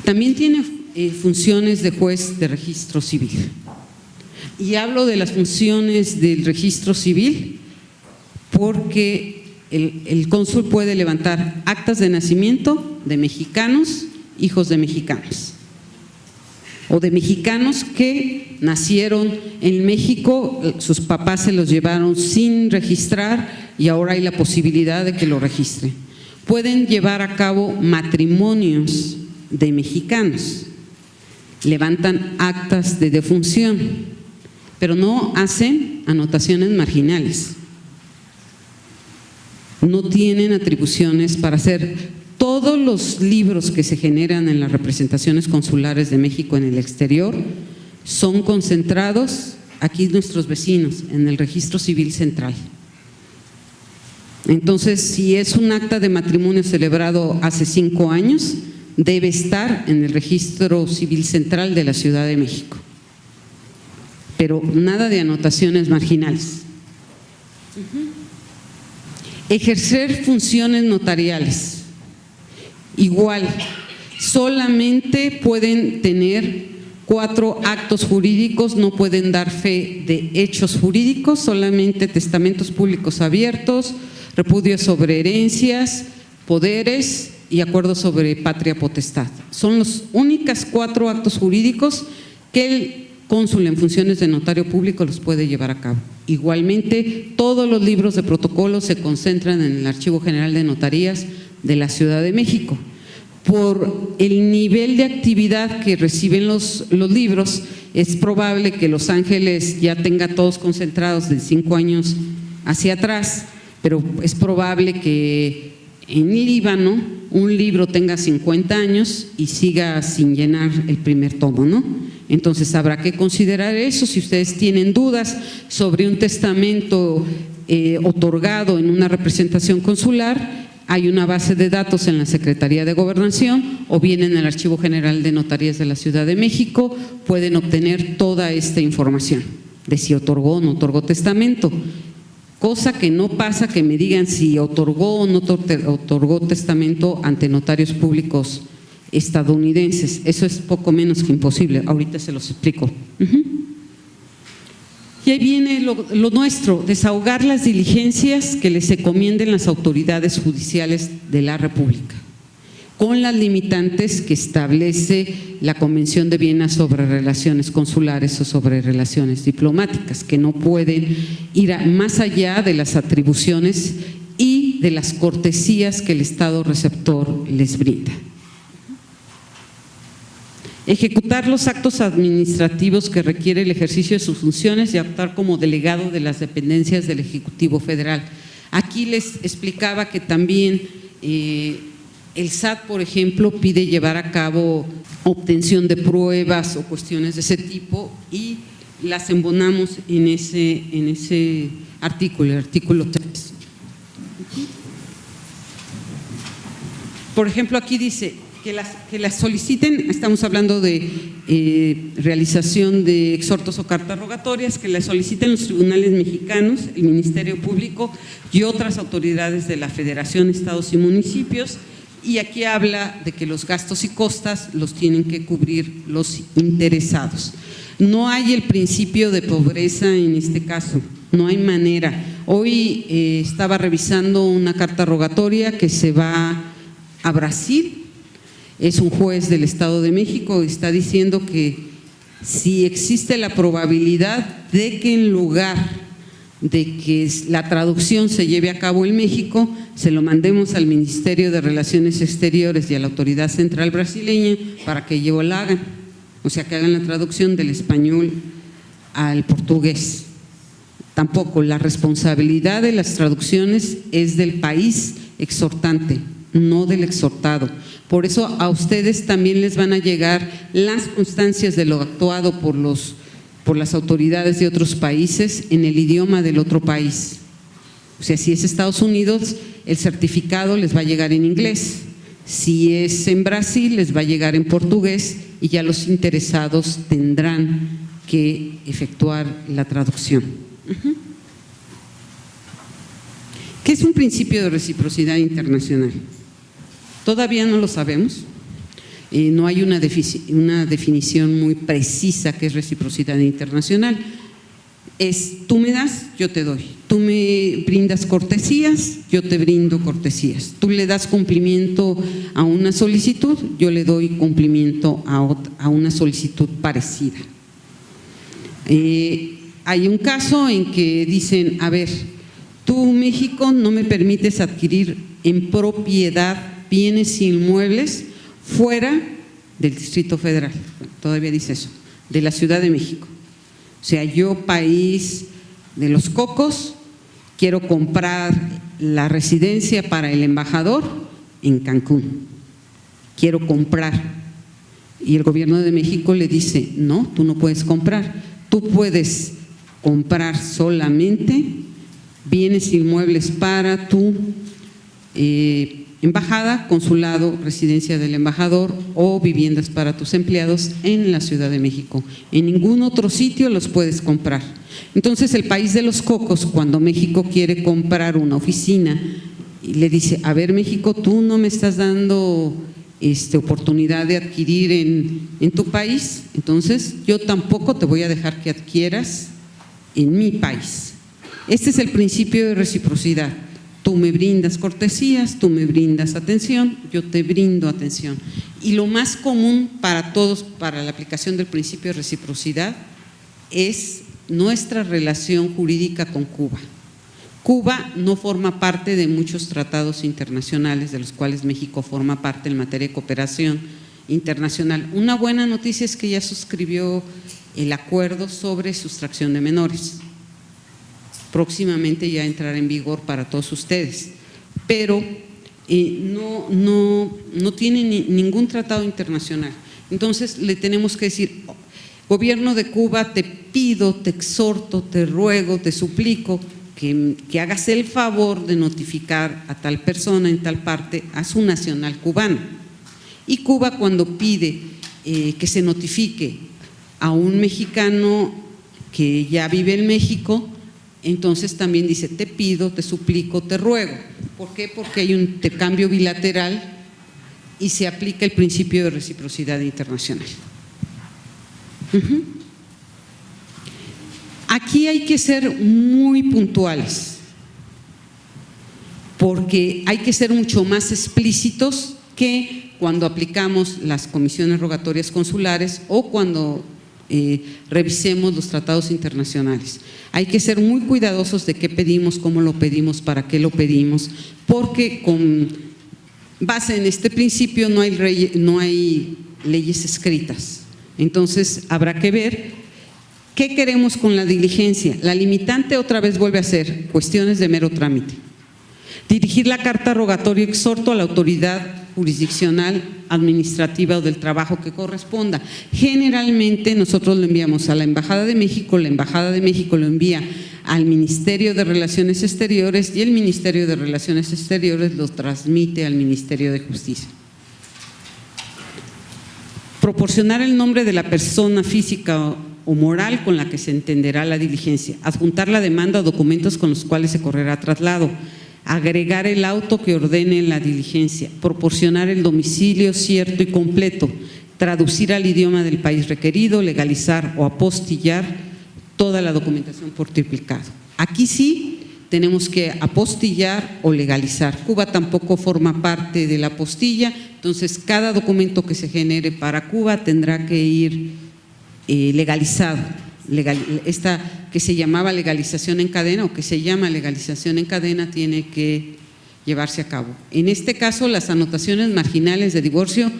También tiene funciones de juez de registro civil. Y hablo de las funciones del registro civil porque el cónsul puede levantar actas de nacimiento de mexicanos, hijos de mexicanos, o de mexicanos que nacieron en México, sus papás se los llevaron sin registrar y ahora hay la posibilidad de que lo registren. Pueden llevar a cabo matrimonios de mexicanos, levantan actas de defunción, pero no hacen anotaciones marginales. No tienen atribuciones para hacer todos los libros que se generan en las representaciones consulares de México en el exterior, son concentrados aquí nuestros vecinos, en el Registro Civil Central. Entonces, si es un acta de matrimonio celebrado hace 5 años, debe estar en el Registro Civil Central de la Ciudad de México. Pero nada de anotaciones marginales. Ejercer funciones notariales. Igual, solamente pueden tener 4 actos jurídicos, no pueden dar fe de hechos jurídicos, solamente testamentos públicos abiertos, repudios sobre herencias, poderes y acuerdos sobre patria potestad. Son los únicos 4 actos jurídicos que el cónsul en funciones de notario público los puede llevar a cabo. Igualmente, todos los libros de protocolo se concentran en el Archivo General de Notarías de la Ciudad de México. Por el nivel de actividad que reciben los libros, es probable que Los Ángeles ya tenga todos concentrados de 5 años hacia atrás, pero es probable que en Líbano un libro tenga 50 años y siga sin llenar el primer tomo, ¿no? Entonces habrá que considerar eso. Si ustedes tienen dudas sobre un testamento otorgado en una representación consular, hay una base de datos en la Secretaría de Gobernación o bien en el Archivo General de Notarías de la Ciudad de México, pueden obtener toda esta información de si otorgó o no otorgó testamento. Cosa que no pasa que me digan si otorgó o no otorgó testamento ante notarios públicos estadounidenses. Eso es poco menos que imposible. Ahorita se los explico. Y ahí viene lo nuestro, desahogar las diligencias que les encomienden las autoridades judiciales de la República, con las limitantes que establece la Convención de Viena sobre relaciones consulares o sobre relaciones diplomáticas, que no pueden ir más allá de las atribuciones y de las cortesías que el Estado receptor les brinda. Ejecutar los actos administrativos que requiere el ejercicio de sus funciones y actuar como delegado de las dependencias del Ejecutivo Federal. Aquí les explicaba que también el SAT, por ejemplo, pide llevar a cabo obtención de pruebas o cuestiones de ese tipo y las embonamos en ese artículo, el artículo 3. Por ejemplo, aquí dice que las soliciten, estamos hablando de realización de exhortos o cartas rogatorias, que las soliciten los tribunales mexicanos, el Ministerio Público y otras autoridades de la Federación, estados y municipios. Y aquí habla de que los gastos y costas los tienen que cubrir los interesados. No hay el principio de pobreza en este caso, no hay manera. Hoy estaba revisando una carta rogatoria que se va a Brasil, es un juez del Estado de México, está diciendo que si existe la probabilidad de que en lugar de que la traducción se lleve a cabo en México, se lo mandemos al Ministerio de Relaciones Exteriores y a la Autoridad Central Brasileña para que ellos la hagan, o sea, que hagan la traducción del español al portugués. Tampoco, la responsabilidad de las traducciones es del país exhortante, no del exhortado. Por eso a ustedes también les van a llegar las constancias de lo actuado por las autoridades de otros países en el idioma del otro país. O sea, si es Estados Unidos, el certificado les va a llegar en inglés. Si es en Brasil, les va a llegar en portugués y ya los interesados tendrán que efectuar la traducción. ¿Qué es un principio de reciprocidad internacional? Todavía no lo sabemos. No hay una definición muy precisa que es reciprocidad internacional. Es tú me das, yo te doy. Tú me brindas cortesías, yo te brindo cortesías. Tú le das cumplimiento a una solicitud, yo le doy cumplimiento a una solicitud parecida. Hay un caso en que dicen, a ver, tú México no me permites adquirir en propiedad bienes inmuebles fuera del Distrito Federal, todavía dice eso, de la Ciudad de México. O sea, yo, país de los cocos, quiero comprar la residencia para el embajador en Cancún. Quiero comprar. Y el gobierno de México le dice, no, tú no puedes comprar. Tú puedes comprar solamente bienes inmuebles para tu embajada, consulado, residencia del embajador o viviendas para tus empleados en la Ciudad de México. En ningún otro sitio los puedes comprar. Entonces el país de los cocos, cuando México quiere comprar una oficina y le dice, a ver México, tú no me estás dando oportunidad de adquirir en tu país, entonces yo tampoco te voy a dejar que adquieras en mi país. Este es el principio de reciprocidad. Tú me brindas cortesías, tú me brindas atención, yo te brindo atención. Y lo más común para todos, para la aplicación del principio de reciprocidad, es nuestra relación jurídica con Cuba. Cuba no forma parte de muchos tratados internacionales de los cuales México forma parte en materia de cooperación internacional. Una buena noticia es que ya suscribió el acuerdo sobre sustracción de menores. Próximamente ya entrará en vigor para todos ustedes, pero no tiene ningún tratado internacional. Entonces le tenemos que decir, gobierno de Cuba, te pido, te exhorto, te ruego, te suplico que hagas el favor de notificar a tal persona en tal parte a su nacional cubano. Y Cuba, cuando pide que se notifique a un mexicano que ya vive en México, entonces también dice, te pido, te suplico, te ruego. ¿Por qué? Porque hay un intercambio bilateral y se aplica el principio de reciprocidad internacional. Aquí hay que ser muy puntuales, porque hay que ser mucho más explícitos que cuando aplicamos las comisiones rogatorias consulares o cuando revisemos los tratados internacionales. Hay que ser muy cuidadosos de qué pedimos, cómo lo pedimos, para qué lo pedimos, porque con base en este principio no hay leyes escritas. Entonces habrá que ver qué queremos con la diligencia. La limitante otra vez vuelve a ser cuestiones de mero trámite. Dirigir la carta rogatoria exhorto a la autoridad jurisdiccional, administrativa o del trabajo que corresponda. Generalmente nosotros lo enviamos a la Embajada de México, la Embajada de México lo envía al Ministerio de Relaciones Exteriores y el Ministerio de Relaciones Exteriores lo transmite al Ministerio de Justicia. Proporcionar el nombre de la persona física o moral con la que se entenderá la diligencia. Adjuntar la demanda o documentos con los cuales se correrá traslado. Agregar el auto que ordene la diligencia, proporcionar el domicilio cierto y completo, traducir al idioma del país requerido, legalizar o apostillar toda la documentación por triplicado. Aquí sí tenemos que apostillar o legalizar. Cuba tampoco forma parte de la apostilla, entonces cada documento que se genere para Cuba tendrá que ir legalizado. Esta que se llamaba legalización en cadena o que se llama legalización en cadena tiene que llevarse a cabo. En este caso, las anotaciones marginales de divorcio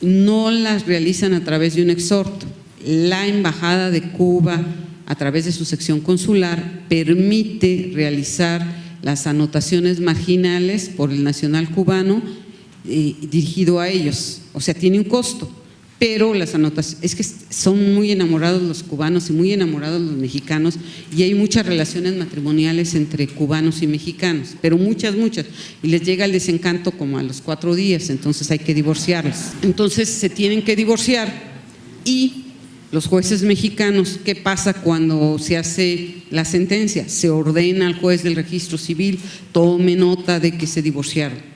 no las realizan a través de un exhorto. La Embajada de Cuba, a través de su sección consular, permite realizar las anotaciones marginales por el Nacional Cubano dirigido a ellos, o sea, tiene un costo, pero las anotaciones, es que son muy enamorados los cubanos y muy enamorados los mexicanos, y hay muchas relaciones matrimoniales entre cubanos y mexicanos, pero muchas, y les llega el desencanto como a los 4 días, entonces hay que divorciarlos. Entonces se tienen que divorciar, y los jueces mexicanos, ¿qué pasa cuando se hace la sentencia? Se ordena al juez del registro civil, tome nota de que se divorciaron.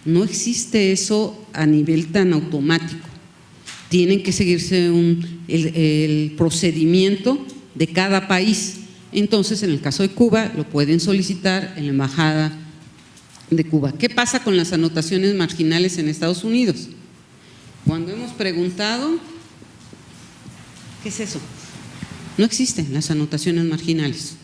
No existe eso a nivel tan automático. Tienen que seguirse el procedimiento de cada país. Entonces, en el caso de Cuba, lo pueden solicitar en la Embajada de Cuba. ¿Qué pasa con las anotaciones marginales en Estados Unidos? Cuando hemos preguntado, ¿qué es eso? No existen las anotaciones marginales.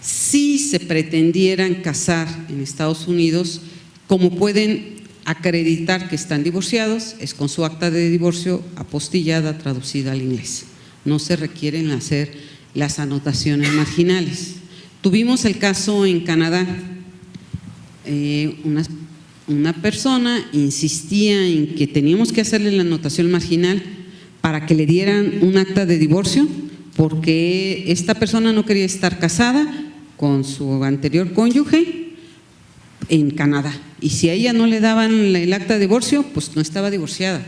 Si se pretendieran casar en Estados Unidos, como pueden acreditar que están divorciados, es con su acta de divorcio apostillada, traducida al inglés. No se requieren hacer las anotaciones marginales. Tuvimos el caso en Canadá. Una persona insistía en que teníamos que hacerle la anotación marginal para que le dieran un acta de divorcio, porque esta persona no quería estar casada con su anterior cónyuge en Canadá, y si a ella no le daban el acta de divorcio, pues no estaba divorciada.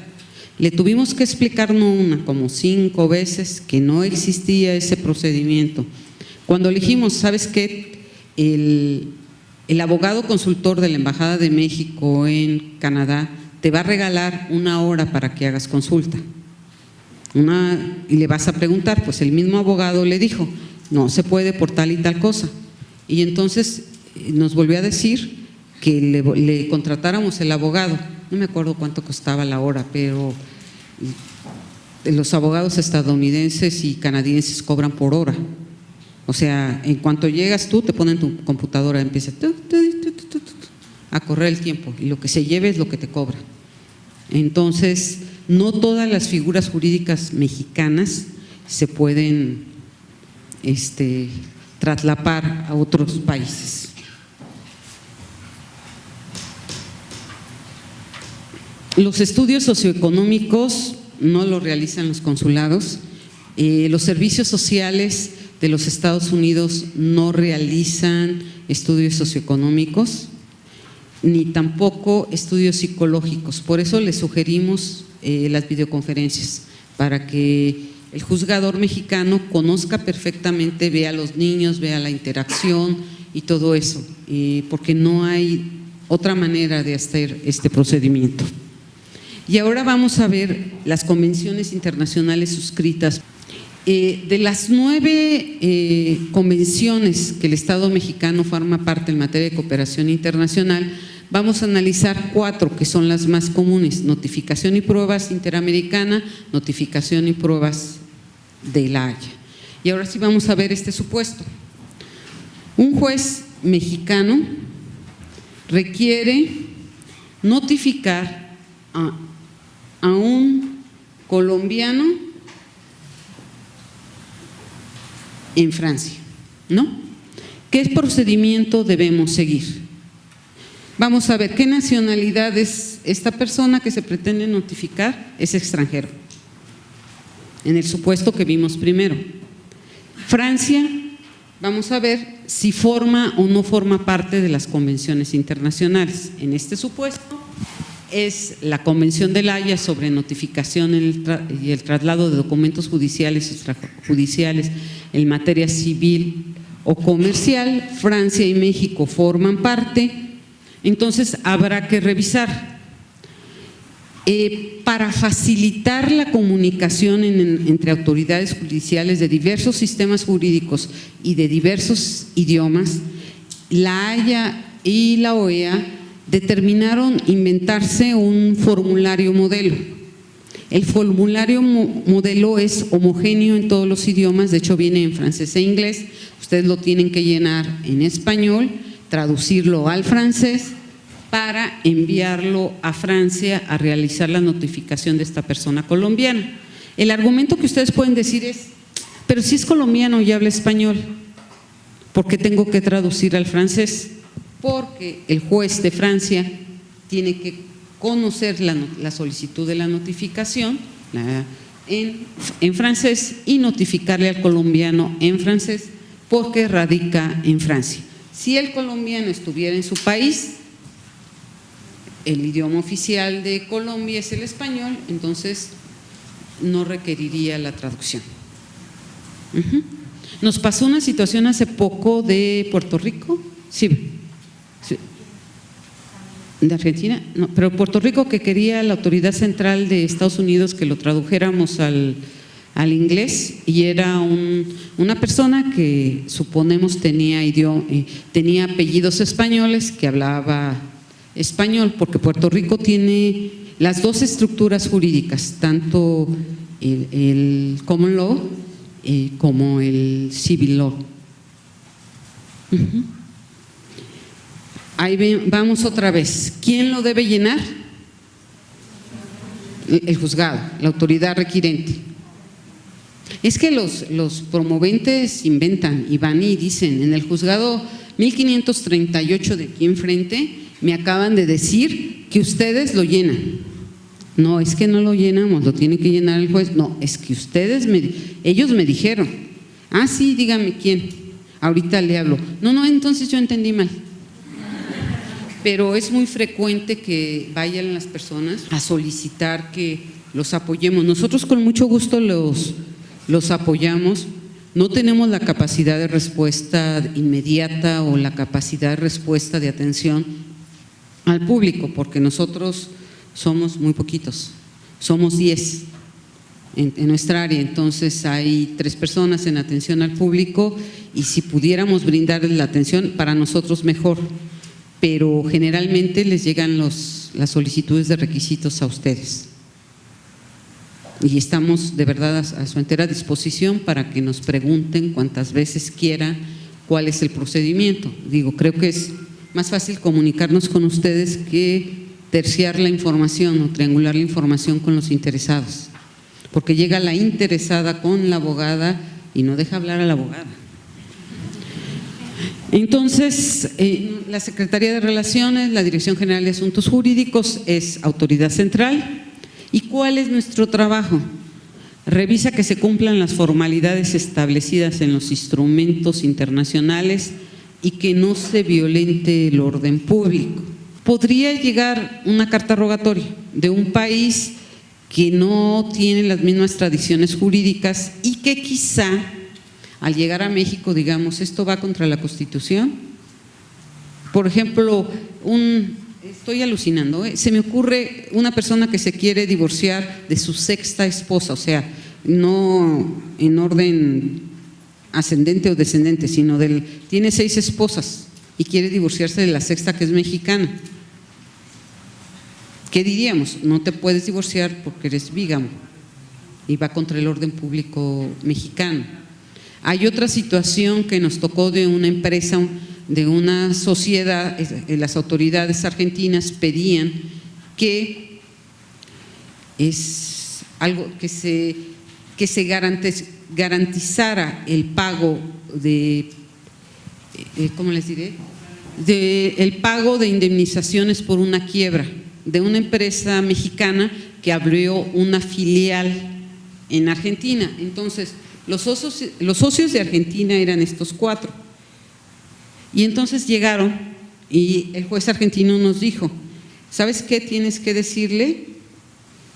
Le tuvimos que explicar no una, como 5 veces que no existía ese procedimiento. Cuando le dijimos, ¿sabes qué? El abogado consultor de la Embajada de México en Canadá te va a regalar 1 hora para que hagas consulta. Y le vas a preguntar, pues el mismo abogado le dijo, no se puede por tal y tal cosa. Y entonces nos volvió a decir que le contratáramos el abogado. No me acuerdo cuánto costaba la hora, pero los abogados estadounidenses y canadienses cobran por hora. O sea, en cuanto llegas tú, te ponen tu computadora, empieza a correr el tiempo, y lo que se lleve es lo que te cobra. Entonces, no todas las figuras jurídicas mexicanas se pueden traslapar a otros países. Los estudios socioeconómicos no los realizan los consulados. Los servicios sociales de los Estados Unidos no realizan estudios socioeconómicos, ni tampoco estudios psicológicos. Por eso les sugerimos las videoconferencias, para que el juzgador mexicano conozca perfectamente, vea a los niños, vea la interacción y todo eso, porque no hay otra manera de hacer este procedimiento. Y ahora vamos a ver las convenciones internacionales suscritas. De las 9 convenciones que el Estado mexicano forma parte en materia de cooperación internacional, vamos a analizar 4 que son las más comunes: notificación y pruebas interamericana, notificación y pruebas de La Haya. Y ahora sí vamos a ver este supuesto. Un juez mexicano requiere notificar a un colombiano en Francia, ¿no? ¿Qué procedimiento debemos seguir? Vamos a ver qué nacionalidad es esta persona que se pretende notificar. Es extranjero, en el supuesto que vimos primero. Francia, vamos a ver si forma o no forma parte de las convenciones internacionales. En este supuesto es la Convención de La Haya sobre notificación y el traslado de documentos judiciales y extrajudiciales en materia civil o comercial. Francia y México forman parte, entonces habrá que revisar. Para facilitar la comunicación entre autoridades judiciales de diversos sistemas jurídicos y de diversos idiomas, La Haya y la OEA determinaron inventarse un formulario modelo. El formulario modelo es homogéneo en todos los idiomas, de hecho viene en francés e inglés. Ustedes lo tienen que llenar en español, traducirlo al francés para enviarlo a Francia a realizar la notificación de esta persona colombiana. El argumento que ustedes pueden decir es, pero si es colombiano y habla español. ¿Por qué tengo que traducir al francés? Porque el juez de Francia tiene que conocer la solicitud de la notificación en francés y notificarle al colombiano en francés porque radica en Francia. Si el colombiano estuviera en su país, el idioma oficial de Colombia es el español, entonces no requeriría la traducción. Nos pasó una situación hace poco de Puerto Rico, sí, de Argentina, no, pero Puerto Rico, que quería la autoridad central de Estados Unidos que lo tradujéramos al inglés, y era una persona que suponemos tenía apellidos españoles, que hablaba español, porque Puerto Rico tiene las dos estructuras jurídicas, tanto el common law como el civil law. Ahí vamos otra vez. ¿Quién lo debe llenar? El juzgado, la autoridad requirente. Es que los promoventes inventan y van y dicen: en el juzgado 1538 de aquí enfrente me acaban de decir que ustedes lo llenan. No, es que no lo llenamos, lo tiene que llenar el juez. No, es que ellos me dijeron. Ah, sí, dígame quién. Ahorita le hablo. No, entonces yo entendí mal. Pero es muy frecuente que vayan las personas a solicitar que los apoyemos. Nosotros con mucho gusto los apoyamos. No tenemos la capacidad de respuesta inmediata o la capacidad de respuesta de atención al público, porque nosotros somos muy poquitos, somos 10 en nuestra área, entonces hay 3 personas en atención al público, y si pudiéramos brindarles la atención, para nosotros mejor, pero generalmente les llegan las solicitudes de requisitos a ustedes. Y estamos de verdad a su entera disposición para que nos pregunten cuantas veces quieran cuál es el procedimiento. Creo que es más fácil comunicarnos con ustedes que terciar la información o triangular la información con los interesados, porque llega la interesada con la abogada y no deja hablar a la abogada. Entonces, la Secretaría de Relaciones, la Dirección General de Asuntos Jurídicos es autoridad central. ¿Y cuál es nuestro trabajo? Revisa que se cumplan las formalidades establecidas en los instrumentos internacionales y que no se violente el orden público. Podría llegar una carta rogatoria de un país que no tiene las mismas tradiciones jurídicas y que quizá al llegar a México digamos: esto va contra la Constitución. Por ejemplo, estoy alucinando, se me ocurre una persona que se quiere divorciar de su 6ª esposa, o sea, no en orden ascendente o descendente, sino tiene 6 esposas y quiere divorciarse de la 6ª, que es mexicana. ¿Qué diríamos? No te puedes divorciar porque eres bígamo y va contra el orden público mexicano. Hay otra situación que nos tocó de una empresa, de una sociedad. Las autoridades argentinas pedían que es algo que se garantizara el pago de, ¿cómo les diré? El pago de indemnizaciones por una quiebra de una empresa mexicana que abrió una filial en Argentina. Entonces, los socios de Argentina eran estos 4. Y entonces llegaron y el juez argentino nos dijo: ¿sabes qué? Tienes que decirle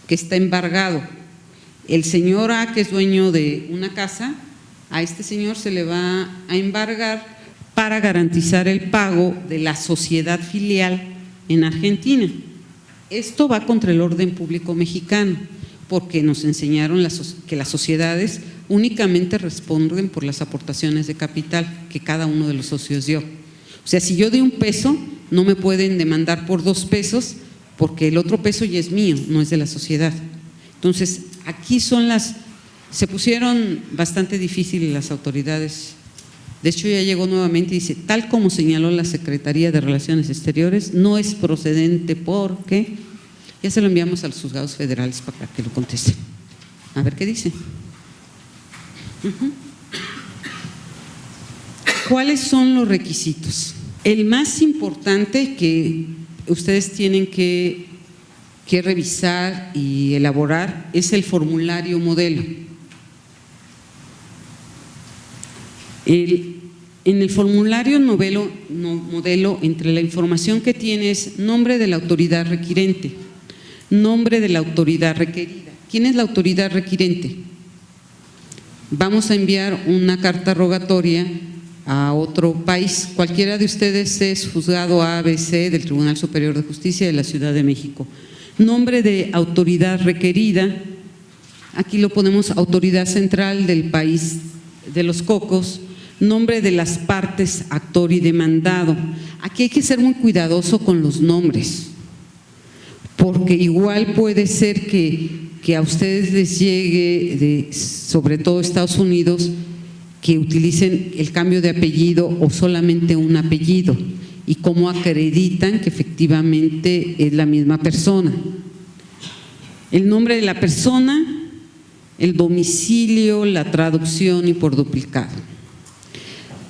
que está embargado. El señor A, que es dueño de una casa, a este señor se le va a embargar para garantizar el pago de la sociedad filial en Argentina. Esto va contra el orden público mexicano, porque nos enseñaron que las sociedades únicamente responden por las aportaciones de capital que cada uno de los socios dio. O sea, si yo doy $1, no me pueden demandar por $2 porque el otro peso ya es mío, no es de la sociedad. Entonces, aquí se pusieron bastante difíciles las autoridades. De hecho, ya llegó nuevamente y dice: tal como señaló la Secretaría de Relaciones Exteriores, no es procedente porque… Ya se lo enviamos a los juzgados federales para que lo contesten. A ver qué dice. ¿Cuáles son los requisitos? El más importante que ustedes tienen que revisar y elaborar es el formulario modelo. En el formulario modelo, entre la información que tiene es nombre de la autoridad requirente, nombre de la autoridad requerida. ¿Quién es la autoridad requirente? Vamos a enviar una carta rogatoria a otro país. Cualquiera de ustedes es juzgado ABC del Tribunal Superior de Justicia de la Ciudad de México. Nombre de autoridad requerida, aquí lo ponemos autoridad central del país de los cocos. Nombre de las partes, actor y demandado. Aquí hay que ser muy cuidadoso con los nombres, porque igual puede ser que a ustedes les llegue, sobre todo Estados Unidos, que utilicen el cambio de apellido o solamente un apellido y cómo acreditan que efectivamente es la misma persona. El nombre de la persona, el domicilio, la traducción y por duplicado.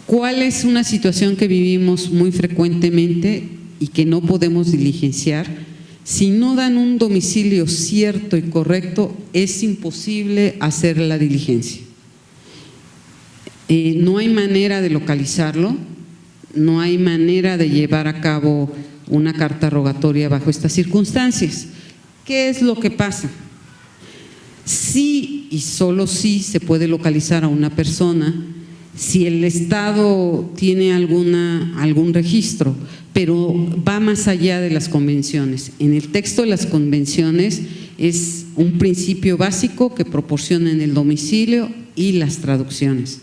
¿Cuál es una situación que vivimos muy frecuentemente y que no podemos diligenciar? Si no dan un domicilio cierto y correcto, es imposible hacer la diligencia. No hay manera de localizarlo, no hay manera de llevar a cabo una carta rogatoria bajo estas circunstancias. ¿Qué es lo que pasa? Sí y solo sí se puede localizar a una persona si el Estado tiene algún registro, pero va más allá de las convenciones. En el texto de las convenciones es un principio básico que proporcionan el domicilio y las traducciones.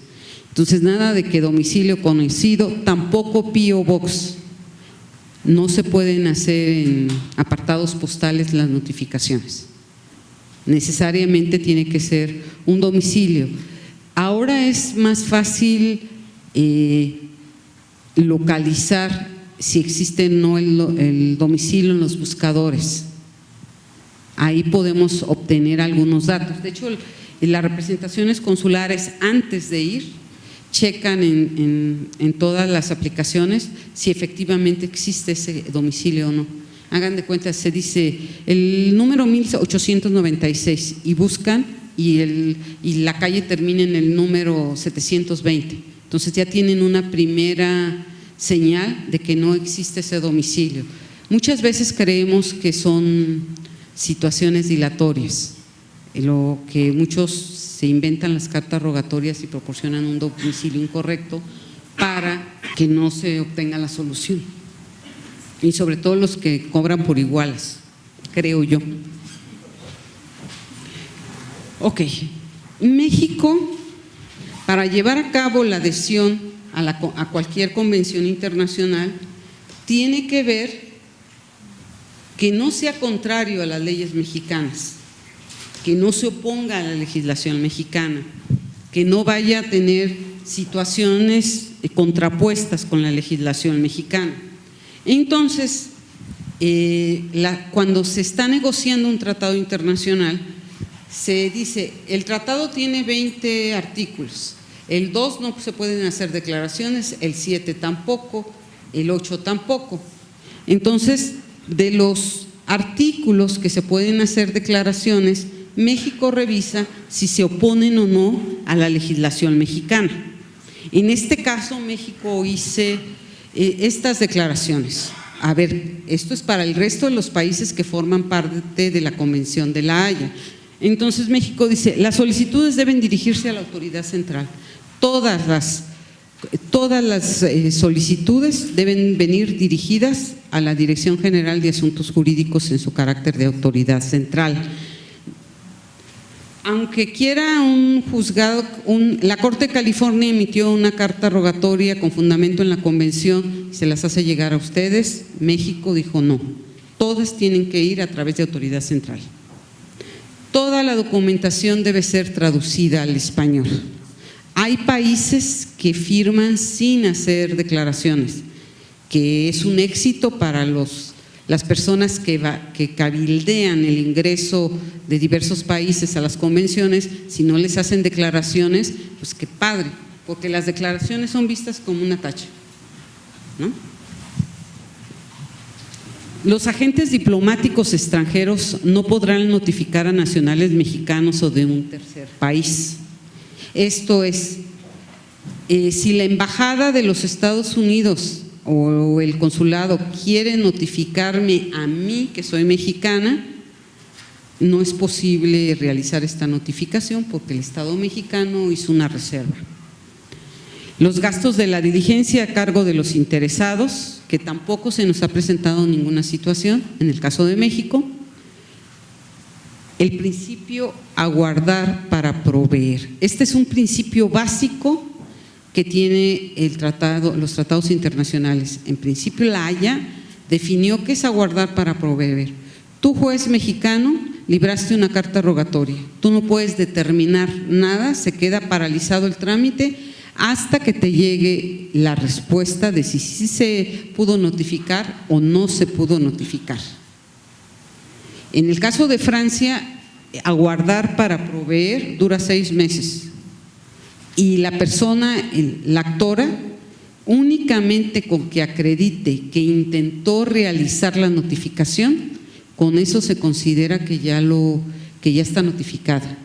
Entonces, nada de que domicilio conocido, tampoco P.O. Box. No se pueden hacer en apartados postales las notificaciones. Necesariamente tiene que ser un domicilio. Ahora es más fácil localizar si existe o no el domicilio en los buscadores. Ahí podemos obtener algunos datos. De hecho, en las representaciones consulares, antes de ir, checan en todas las aplicaciones si efectivamente existe ese domicilio o no. Hagan de cuenta, se dice el número 1896 y buscan y la calle termina en el número 720. Entonces ya tienen una primera señal de que no existe ese domicilio. Muchas veces creemos que son situaciones dilatorias, lo que muchos se inventan las cartas rogatorias y proporcionan un domicilio incorrecto para que no se obtenga la solución. Y sobre todo los que cobran por iguales, creo yo. Ok, México, para llevar a cabo la adhesión a cualquier convención internacional, tiene que ver que no sea contrario a las leyes mexicanas, que no se oponga a la legislación mexicana, que no vaya a tener situaciones contrapuestas con la legislación mexicana. Entonces, cuando se está negociando un tratado internacional, se dice, el tratado tiene 20 artículos, el 2 no se pueden hacer declaraciones, el 7 tampoco, el 8 tampoco. Entonces, de los artículos que se pueden hacer declaraciones, México revisa si se oponen o no a la legislación mexicana. En este caso, México hizo estas declaraciones. A ver, esto es para el resto de los países que forman parte de la Convención de La Haya. Entonces México dice, las solicitudes deben dirigirse a la autoridad central. Todas las solicitudes deben venir dirigidas a la Dirección General de Asuntos Jurídicos en su carácter de autoridad central. Aunque quiera un juzgado, la Corte de California emitió una carta rogatoria con fundamento en la convención y se las hace llegar a ustedes, México dijo no, todas tienen que ir a través de autoridad central. Toda la documentación debe ser traducida al español. Hay países que firman sin hacer declaraciones, que es un éxito para las personas que cabildean el ingreso de diversos países a las convenciones. Si no les hacen declaraciones, pues qué padre, porque las declaraciones son vistas como una tacha, ¿no? Los agentes diplomáticos extranjeros no podrán notificar a nacionales mexicanos o de un tercer país. Esto es, si la embajada de los Estados Unidos o el consulado quiere notificarme a mí, que soy mexicana, no es posible realizar esta notificación porque el Estado mexicano hizo una reserva. Los gastos de la diligencia a cargo de los interesados, que tampoco se nos ha presentado ninguna situación en el caso de México. El principio aguardar para proveer. Este es un principio básico que tiene los tratados internacionales. En principio, La Haya definió qué es aguardar para proveer. Tú, juez mexicano, libraste una carta rogatoria. Tú no puedes determinar nada, se queda paralizado el trámite hasta que te llegue la respuesta de si sí se pudo notificar o no se pudo notificar. En el caso de Francia, aguardar para proveer dura 6 meses y la persona, la actora, únicamente con que acredite que intentó realizar la notificación, con eso se considera que ya está notificada.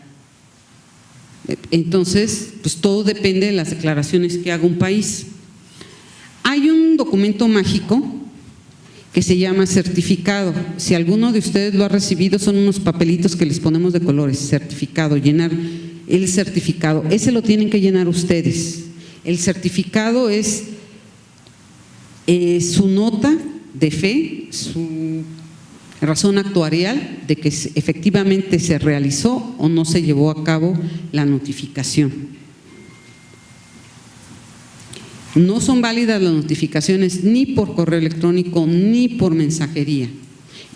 Entonces, pues todo depende de las declaraciones que haga un país. Hay un documento mágico que se llama certificado. Si alguno de ustedes lo ha recibido, son unos papelitos que les ponemos de colores, certificado, llenar el certificado. Ese lo tienen que llenar ustedes. El certificado es su nota de fe, su razón actuarial de que efectivamente se realizó o no se llevó a cabo la notificación. No son válidas las notificaciones ni por correo electrónico ni por mensajería.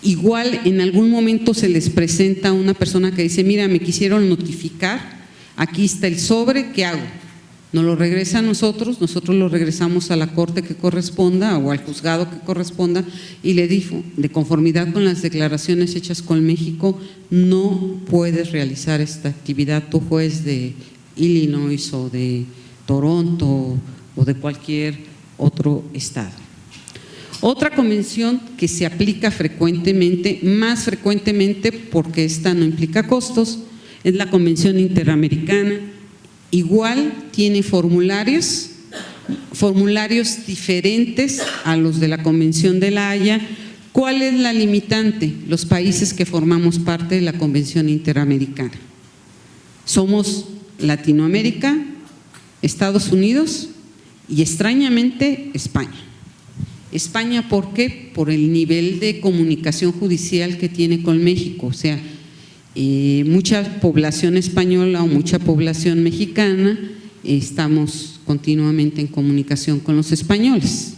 Igual en algún momento se les presenta a una persona que dice, mira, me quisieron notificar, aquí está el sobre, ¿qué hago? Nos lo regresa a nosotros lo regresamos a la corte que corresponda o al juzgado que corresponda y le dijo, de conformidad con las declaraciones hechas con México, no puedes realizar esta actividad, tu juez de Illinois o de Toronto o de cualquier otro estado. Otra convención que se aplica frecuentemente, más frecuentemente porque esta no implica costos, es la Convención Interamericana. Igual tiene formularios diferentes a los de la Convención de La Haya. ¿Cuál es la limitante? Los países que formamos parte de la Convención Interamericana. Somos Latinoamérica, Estados Unidos y extrañamente España. España, ¿por qué? Por el nivel de comunicación judicial que tiene con México, o sea, mucha población española o mucha población mexicana estamos continuamente en comunicación con los españoles.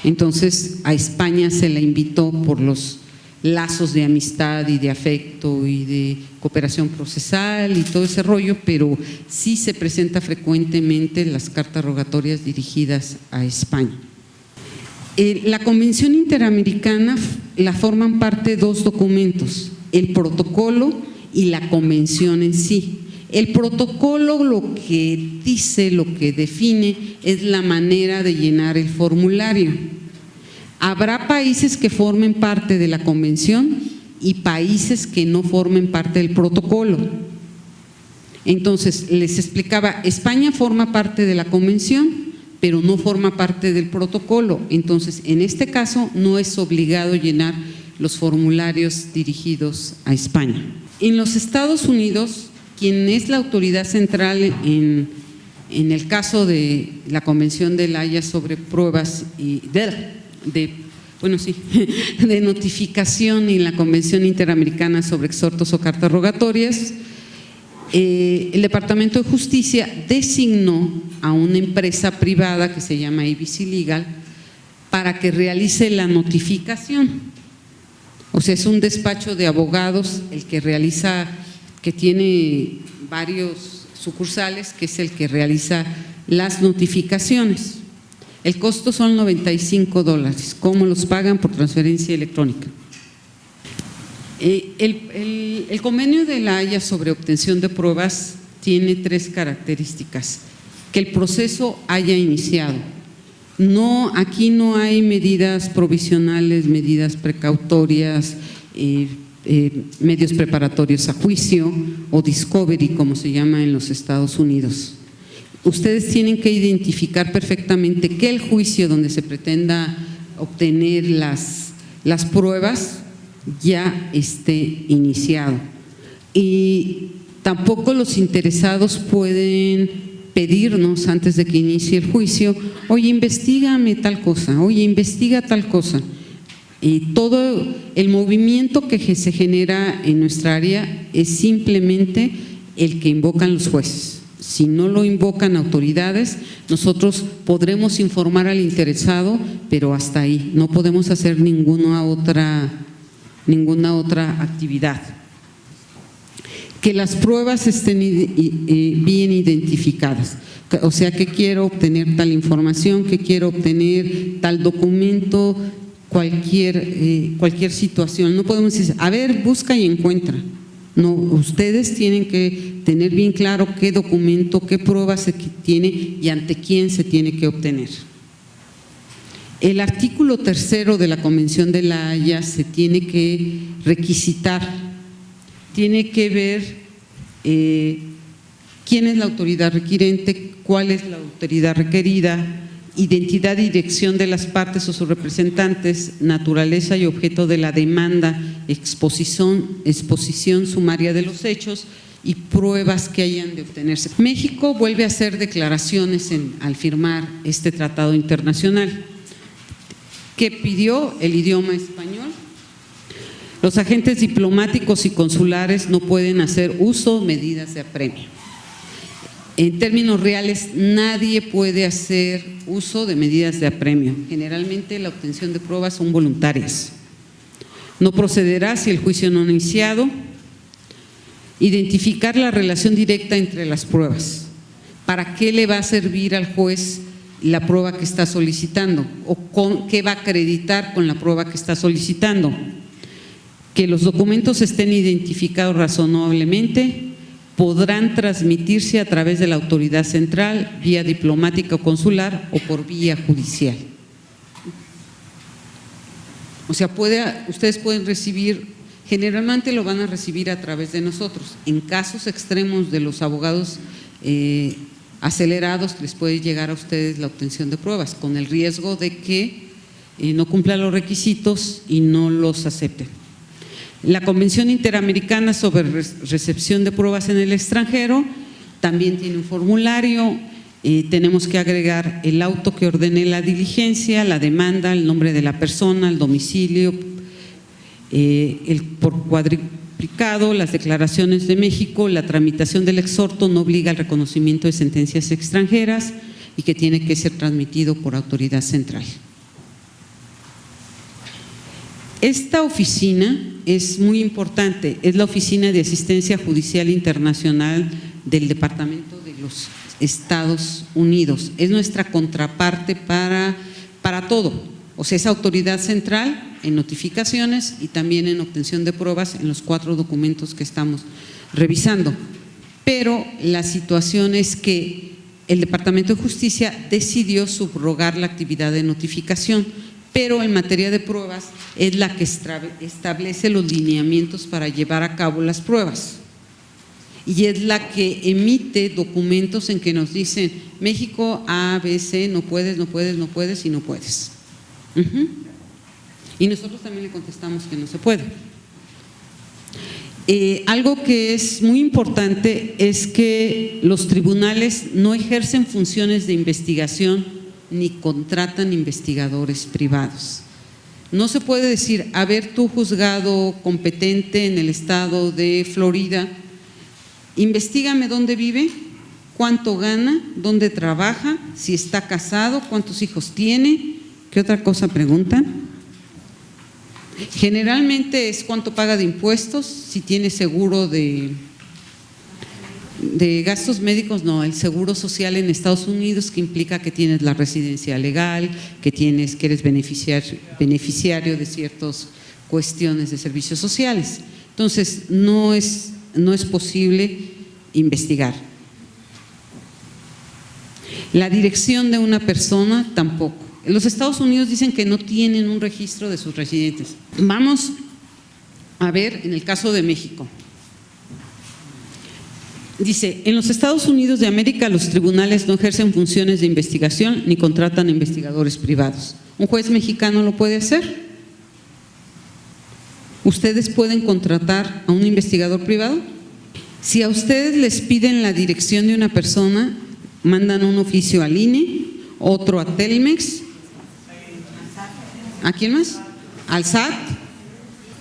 Entonces a España se la invitó por los lazos de amistad y de afecto y de cooperación procesal y todo ese rollo, pero sí se presenta frecuentemente las cartas rogatorias dirigidas a España. La Convención Interamericana la forman parte 2 documentos, el protocolo y la convención en sí. El protocolo lo que dice, lo que define es la manera de llenar el formulario. Habrá países que formen parte de la convención y países que no formen parte del protocolo. Entonces, les explicaba, España forma parte de la convención, pero no forma parte del protocolo. Entonces, en este caso, no es obligado llenar los formularios dirigidos a España. En los Estados Unidos, quien es la autoridad central en el caso de la Convención de La Haya sobre pruebas y de notificación y la Convención Interamericana sobre exhortos o cartas rogatorias, el Departamento de Justicia designó a una empresa privada que se llama ABC Legal para que realice la notificación. O sea, es un despacho de abogados el que realiza, que tiene varios sucursales, que es el que realiza las notificaciones. El costo son $95. ¿Cómo los pagan? Por transferencia electrónica. El convenio de La Haya sobre obtención de pruebas tiene 3 características. que el proceso haya iniciado. No, aquí no hay medidas provisionales, medidas precautorias, medios preparatorios a juicio o discovery, como se llama en los Estados Unidos. Ustedes tienen que identificar perfectamente que el juicio donde se pretenda obtener las pruebas ya esté iniciado. Y tampoco los interesados pueden pedirnos antes de que inicie el juicio: oye, investígame tal cosa, oye, investiga tal cosa. Y todo el movimiento que se genera en nuestra área es simplemente el que invocan los jueces. Si no lo invocan autoridades, nosotros podremos informar al interesado, pero hasta ahí, no podemos hacer ninguna otra actividad. Que las pruebas estén bien identificadas, o sea, que quiero obtener tal información, que quiero obtener tal documento, cualquier situación. No podemos decir, a ver, busca y encuentra. No, ustedes tienen que tener bien claro qué documento, qué pruebas se tiene y ante quién se tiene que obtener. El artículo 3 de la Convención de La Haya se tiene que requisitar, tiene que ver quién es la autoridad requirente, cuál es la autoridad requerida, identidad y dirección de las partes o sus representantes, naturaleza y objeto de la demanda, exposición sumaria de los hechos y pruebas que hayan de obtenerse. México vuelve a hacer declaraciones al firmar este tratado internacional. ¿Qué pidió? El idioma español. Los agentes diplomáticos y consulares no pueden hacer uso de medidas de apremio. En términos reales, nadie puede hacer uso de medidas de apremio. Generalmente la obtención de pruebas son voluntarias. No procederá si el juicio no ha iniciado. Identificar la relación directa entre las pruebas. ¿Para qué le va a servir al juez la prueba que está solicitando? ¿O qué va a acreditar con la prueba que está solicitando? Que los documentos estén identificados razonablemente. Podrán transmitirse a través de la autoridad central, vía diplomática o consular o por vía judicial. O sea, ustedes pueden recibir, generalmente lo van a recibir a través de nosotros. En casos extremos de los abogados acelerados, les puede llegar a ustedes la obtención de pruebas, con el riesgo de que no cumplan los requisitos y no los acepten. La Convención Interamericana sobre Recepción de Pruebas en el Extranjero también tiene un formulario. Tenemos que agregar el auto que ordene la diligencia, la demanda, el nombre de la persona, el domicilio, el por cuadriplicado, las declaraciones de México. La tramitación del exhorto no obliga al reconocimiento de sentencias extranjeras y que tiene que ser transmitido por autoridad central. Esta oficina es muy importante, es la Oficina de Asistencia Judicial Internacional del Departamento de los Estados Unidos. Es nuestra contraparte para todo, o sea, es autoridad central en notificaciones y también en obtención de pruebas en los 4 documentos que estamos revisando. Pero la situación es que el Departamento de Justicia decidió subrogar la actividad de notificación, pero en materia de pruebas es la que establece los lineamientos para llevar a cabo las pruebas y es la que emite documentos en que nos dicen México A, B, C, no puedes, no puedes, no puedes y no puedes. Y nosotros también le contestamos que no se puede. Algo que es muy importante es que los tribunales no ejercen funciones de investigación ni contratan investigadores privados. No se puede decir, a ver, tú juzgado competente en el estado de Florida, investígame dónde vive, cuánto gana, dónde trabaja, si está casado, cuántos hijos tiene. ¿Qué otra cosa preguntan? Generalmente es cuánto paga de impuestos, si tiene seguro de gastos médicos. No, el seguro social en Estados Unidos, que implica que tienes la residencia legal, que eres beneficiario de ciertas cuestiones de servicios sociales. Entonces, no es posible investigar. La dirección de una persona tampoco. En los Estados Unidos dicen que no tienen un registro de sus residentes. Vamos a ver en el caso de México. Dice, en los Estados Unidos de América los tribunales no ejercen funciones de investigación ni contratan investigadores privados. ¿Un juez mexicano lo puede hacer? ¿Ustedes pueden contratar a un investigador privado? Si a ustedes les piden la dirección de una persona, mandan un oficio al INE, otro a Telmex, ¿a quién más? Al SAT.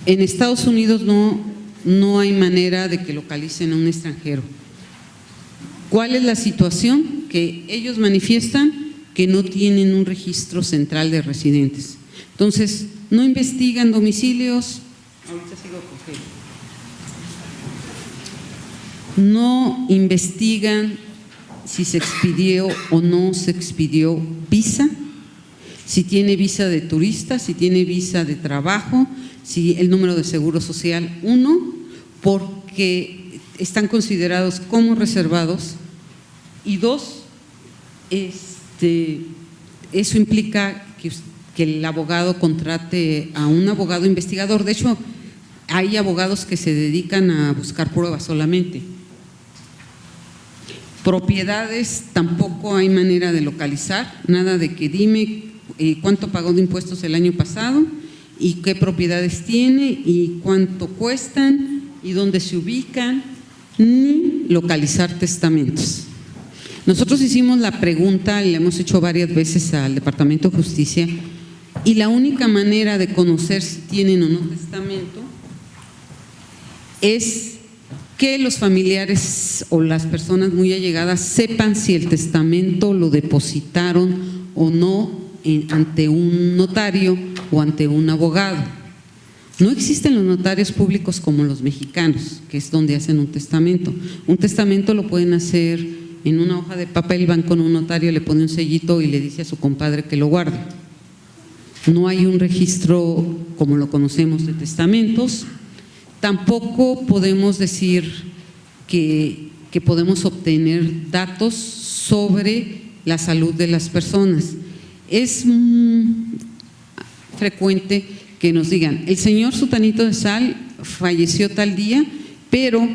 En Estados Unidos no hay manera de que localicen a un extranjero. ¿Cuál es la situación? Que ellos manifiestan que no tienen un registro central de residentes. Entonces, no investigan domicilios. Ahorita sigo con no investigan si se expidió o no se expidió visa, si tiene visa de turista, si tiene visa de trabajo, si el número de seguro social, porque están considerados como reservados, y dos, eso implica que el abogado contrate a un abogado investigador. De hecho, hay abogados que se dedican a buscar pruebas solamente. Propiedades tampoco hay manera de localizar, nada de que dime cuánto pagó de impuestos el año pasado y qué propiedades tiene y cuánto cuestan y dónde se ubican, ni localizar testamentos. Nosotros hicimos la pregunta, y la hemos hecho varias veces al Departamento de Justicia, y la única manera de conocer si tienen o no testamento es que los familiares o las personas muy allegadas sepan si el testamento lo depositaron o no ante un notario o ante un abogado. No existen los notarios públicos como los mexicanos, que es donde hacen un testamento. Un testamento lo pueden hacer en una hoja de papel, van con un notario, le pone un sellito y le dice a su compadre que lo guarde. No hay un registro como lo conocemos de testamentos. Tampoco podemos decir que podemos obtener datos sobre la salud de las personas. Es frecuente que nos digan, el señor Sutanito de Sal falleció tal día, pero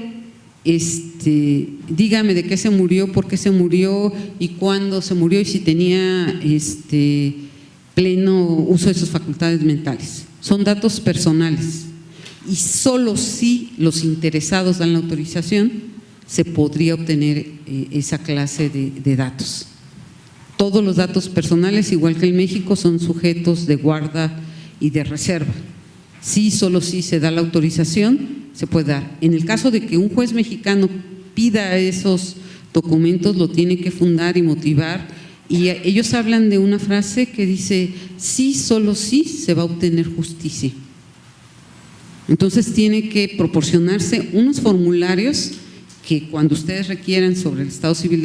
dígame de qué se murió, por qué se murió y cuándo se murió y si tenía pleno uso de sus facultades mentales. Son datos personales y solo si los interesados dan la autorización se podría obtener esa clase de datos. Todos los datos personales, igual que en México, son sujetos de guarda y de reserva. Sí, solo si se da la autorización se puede dar. En el caso de que un juez mexicano pida esos documentos, lo tiene que fundar y motivar, y ellos hablan de una frase que dice, sí, solo sí se va a obtener justicia. Entonces tiene que proporcionarse unos formularios que cuando ustedes requieran sobre el estado civil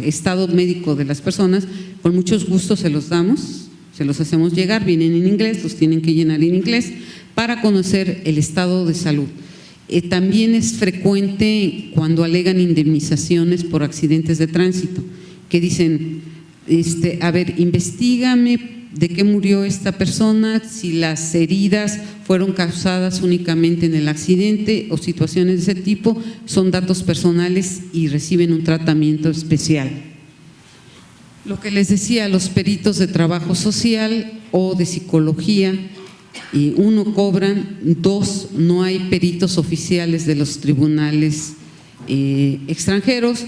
estado médico de las personas, con muchos gustos se los damos, se los hacemos llegar, vienen en inglés, los tienen que llenar en inglés para conocer el estado de salud. También es frecuente cuando alegan indemnizaciones por accidentes de tránsito, que dicen, a ver, investígame de qué murió esta persona, si las heridas fueron causadas únicamente en el accidente o situaciones de ese tipo, son datos personales y reciben un tratamiento especial. Lo que les decía, los peritos de trabajo social o de psicología, uno, cobran, dos, no hay peritos oficiales de los tribunales extranjeros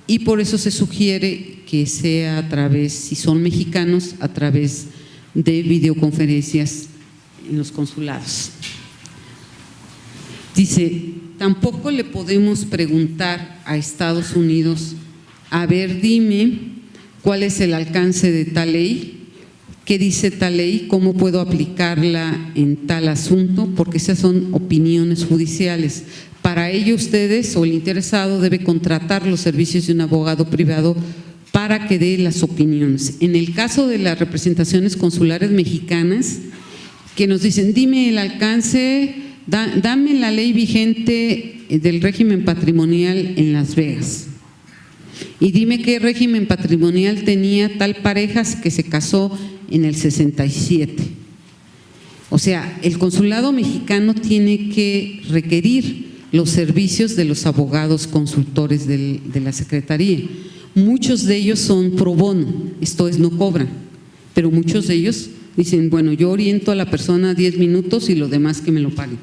y por eso se sugiere que sea a través, si son mexicanos, a través de videoconferencias en los consulados. Dice, tampoco le podemos preguntar a Estados Unidos, a ver, dime cuál es el alcance de tal ley, qué dice tal ley, cómo puedo aplicarla en tal asunto, porque esas son opiniones judiciales. Para ello ustedes o el interesado debe contratar los servicios de un abogado privado para que dé las opiniones. En el caso de las representaciones consulares mexicanas, que nos dicen, dime el alcance, dame la ley vigente del régimen patrimonial en Las Vegas. Y dime qué régimen patrimonial tenía tal pareja que se casó en el 67. O sea, el consulado mexicano tiene que requerir los servicios de los abogados consultores de la Secretaría. Muchos de ellos son pro bono, esto es, no cobran, pero muchos de ellos dicen, bueno, yo oriento a la persona 10 minutos y lo demás que me lo paguen.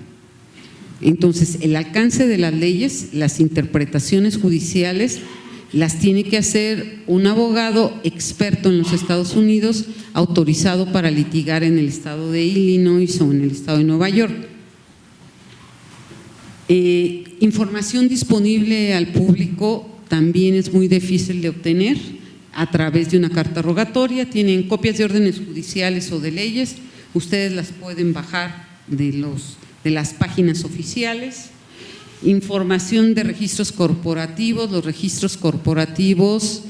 Entonces, el alcance de las leyes, las interpretaciones judiciales, las tiene que hacer un abogado experto en los Estados Unidos, autorizado para litigar en el estado de Illinois o en el estado de Nueva York. Información disponible al público también es muy difícil de obtener a través de una carta rogatoria. Tienen copias de órdenes judiciales o de leyes, ustedes las pueden bajar de las páginas oficiales. Información de registros corporativos, los registros corporativos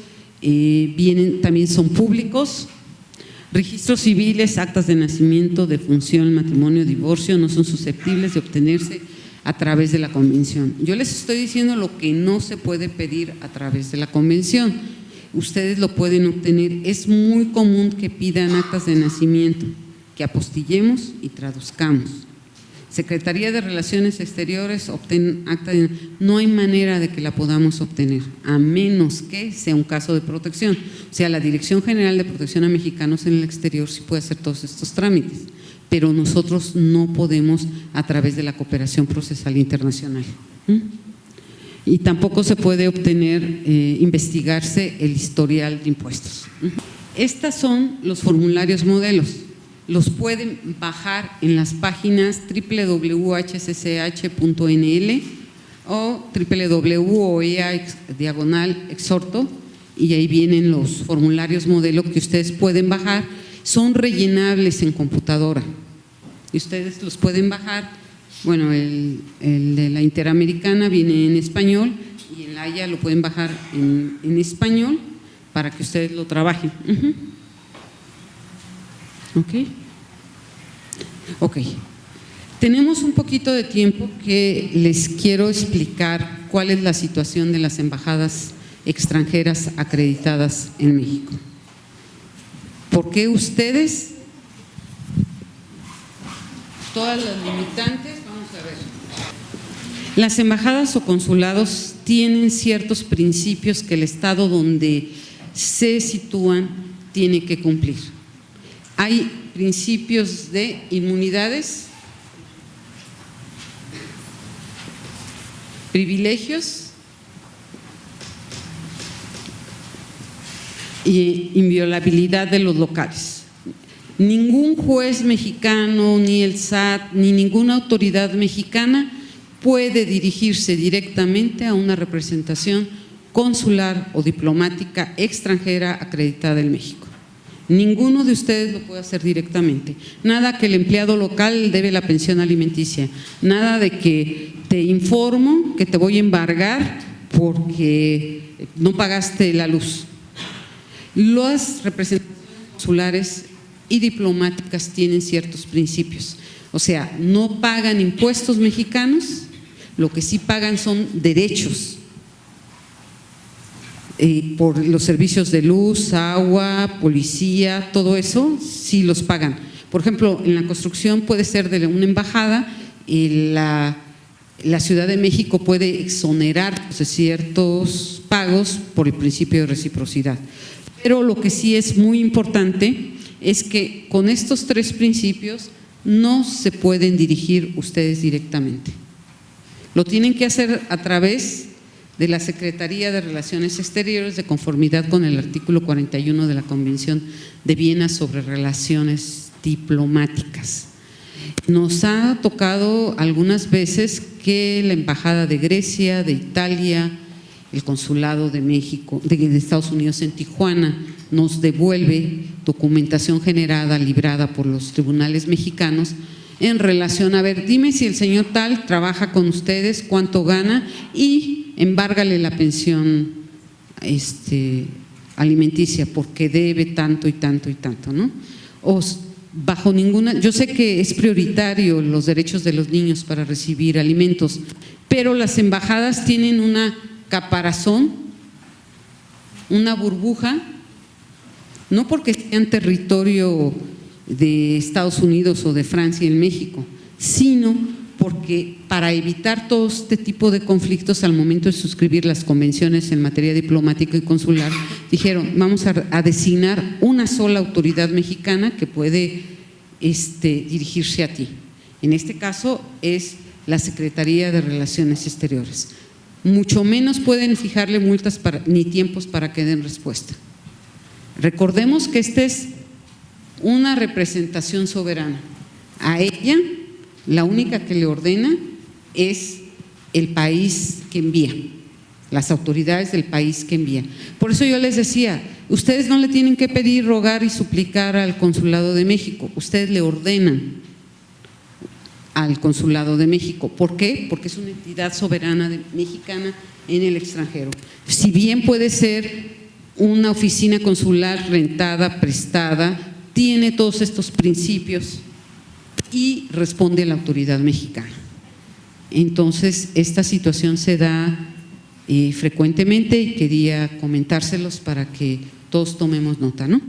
también son públicos. Registros civiles, actas de nacimiento, defunción, matrimonio, divorcio no son susceptibles de obtenerse a través de la convención. Yo les estoy diciendo lo que no se puede pedir a través de la convención. Ustedes lo pueden obtener. Es muy común que pidan actas de nacimiento, que apostillemos y traduzcamos. Secretaría de Relaciones Exteriores obtiene acta de… No hay manera de que la podamos obtener, a menos que sea un caso de protección. O sea, la Dirección General de Protección a Mexicanos en el Exterior sí puede hacer todos estos trámites, pero nosotros no podemos a través de la cooperación procesal internacional. Y tampoco se puede obtener, investigarse el historial de impuestos. Estos son los formularios modelos. Los pueden bajar en las páginas www.hcch.nl o www.oea/exhorto, y ahí vienen los formularios modelo que ustedes pueden bajar. Son rellenables en computadora y ustedes los pueden bajar. Bueno, el de la Interamericana viene en español y en la Haya lo pueden bajar en español para que ustedes lo trabajen. Ok. Tenemos un poquito de tiempo que les quiero explicar cuál es la situación de las embajadas extranjeras acreditadas en México. ¿Por qué ustedes? Todas las limitantes, vamos a ver. Las embajadas o consulados tienen ciertos principios que el estado donde se sitúan tiene que cumplir. Hay principios de inmunidades, privilegios y inviolabilidad de los locales. Ningún juez mexicano, ni el SAT, ni ninguna autoridad mexicana puede dirigirse directamente a una representación consular o diplomática extranjera acreditada en México. Ninguno de ustedes lo puede hacer directamente. Nada que el empleado local debe la pensión alimenticia, nada de que te informo que te voy a embargar porque no pagaste la luz. Las representaciones consulares y diplomáticas tienen ciertos principios, o sea, no pagan impuestos mexicanos, lo que sí pagan son derechos. Por los servicios de luz, agua, policía, todo eso sí los pagan. Por ejemplo, en la construcción puede ser de una embajada y la Ciudad de México puede exonerar de ciertos pagos por el principio de reciprocidad. Pero lo que sí es muy importante es que con estos tres principios no se pueden dirigir ustedes directamente. Lo tienen que hacer a través de la Secretaría de Relaciones Exteriores, de conformidad con el artículo 41 de la Convención de Viena sobre relaciones diplomáticas. Nos ha tocado algunas veces que la Embajada de Grecia, de Italia, el Consulado de México, de Estados Unidos en Tijuana, nos devuelve documentación generada, librada por los tribunales mexicanos en relación a ver, dime si el señor tal trabaja con ustedes, cuánto gana y embárgale la pensión alimenticia porque debe tanto y tanto y tanto, ¿no? O bajo ninguna, yo sé que es prioritario los derechos de los niños para recibir alimentos, pero las embajadas tienen una caparazón una burbuja, no porque sean territorio de Estados Unidos o de Francia en México, sino porque para evitar todo este tipo de conflictos al momento de suscribir las convenciones en materia diplomática y consular, dijeron, vamos a designar una sola autoridad mexicana que puede dirigirse a ti. En este caso es la Secretaría de Relaciones Exteriores. Mucho menos pueden fijarle multas ni tiempos para que den respuesta. Recordemos que esta es una representación soberana. A ella, la única que le ordena es el país que envía, las autoridades del país que envía. Por eso yo les decía, ustedes no le tienen que pedir, rogar y suplicar al Consulado de México, ustedes le ordenan al Consulado de México. ¿Por qué? Porque es una entidad soberana mexicana en el extranjero. Si bien puede ser una oficina consular rentada, prestada, tiene todos estos principios y responde a la autoridad mexicana. Entonces, esta situación se da frecuentemente y quería comentárselos para que todos tomemos nota, ¿no?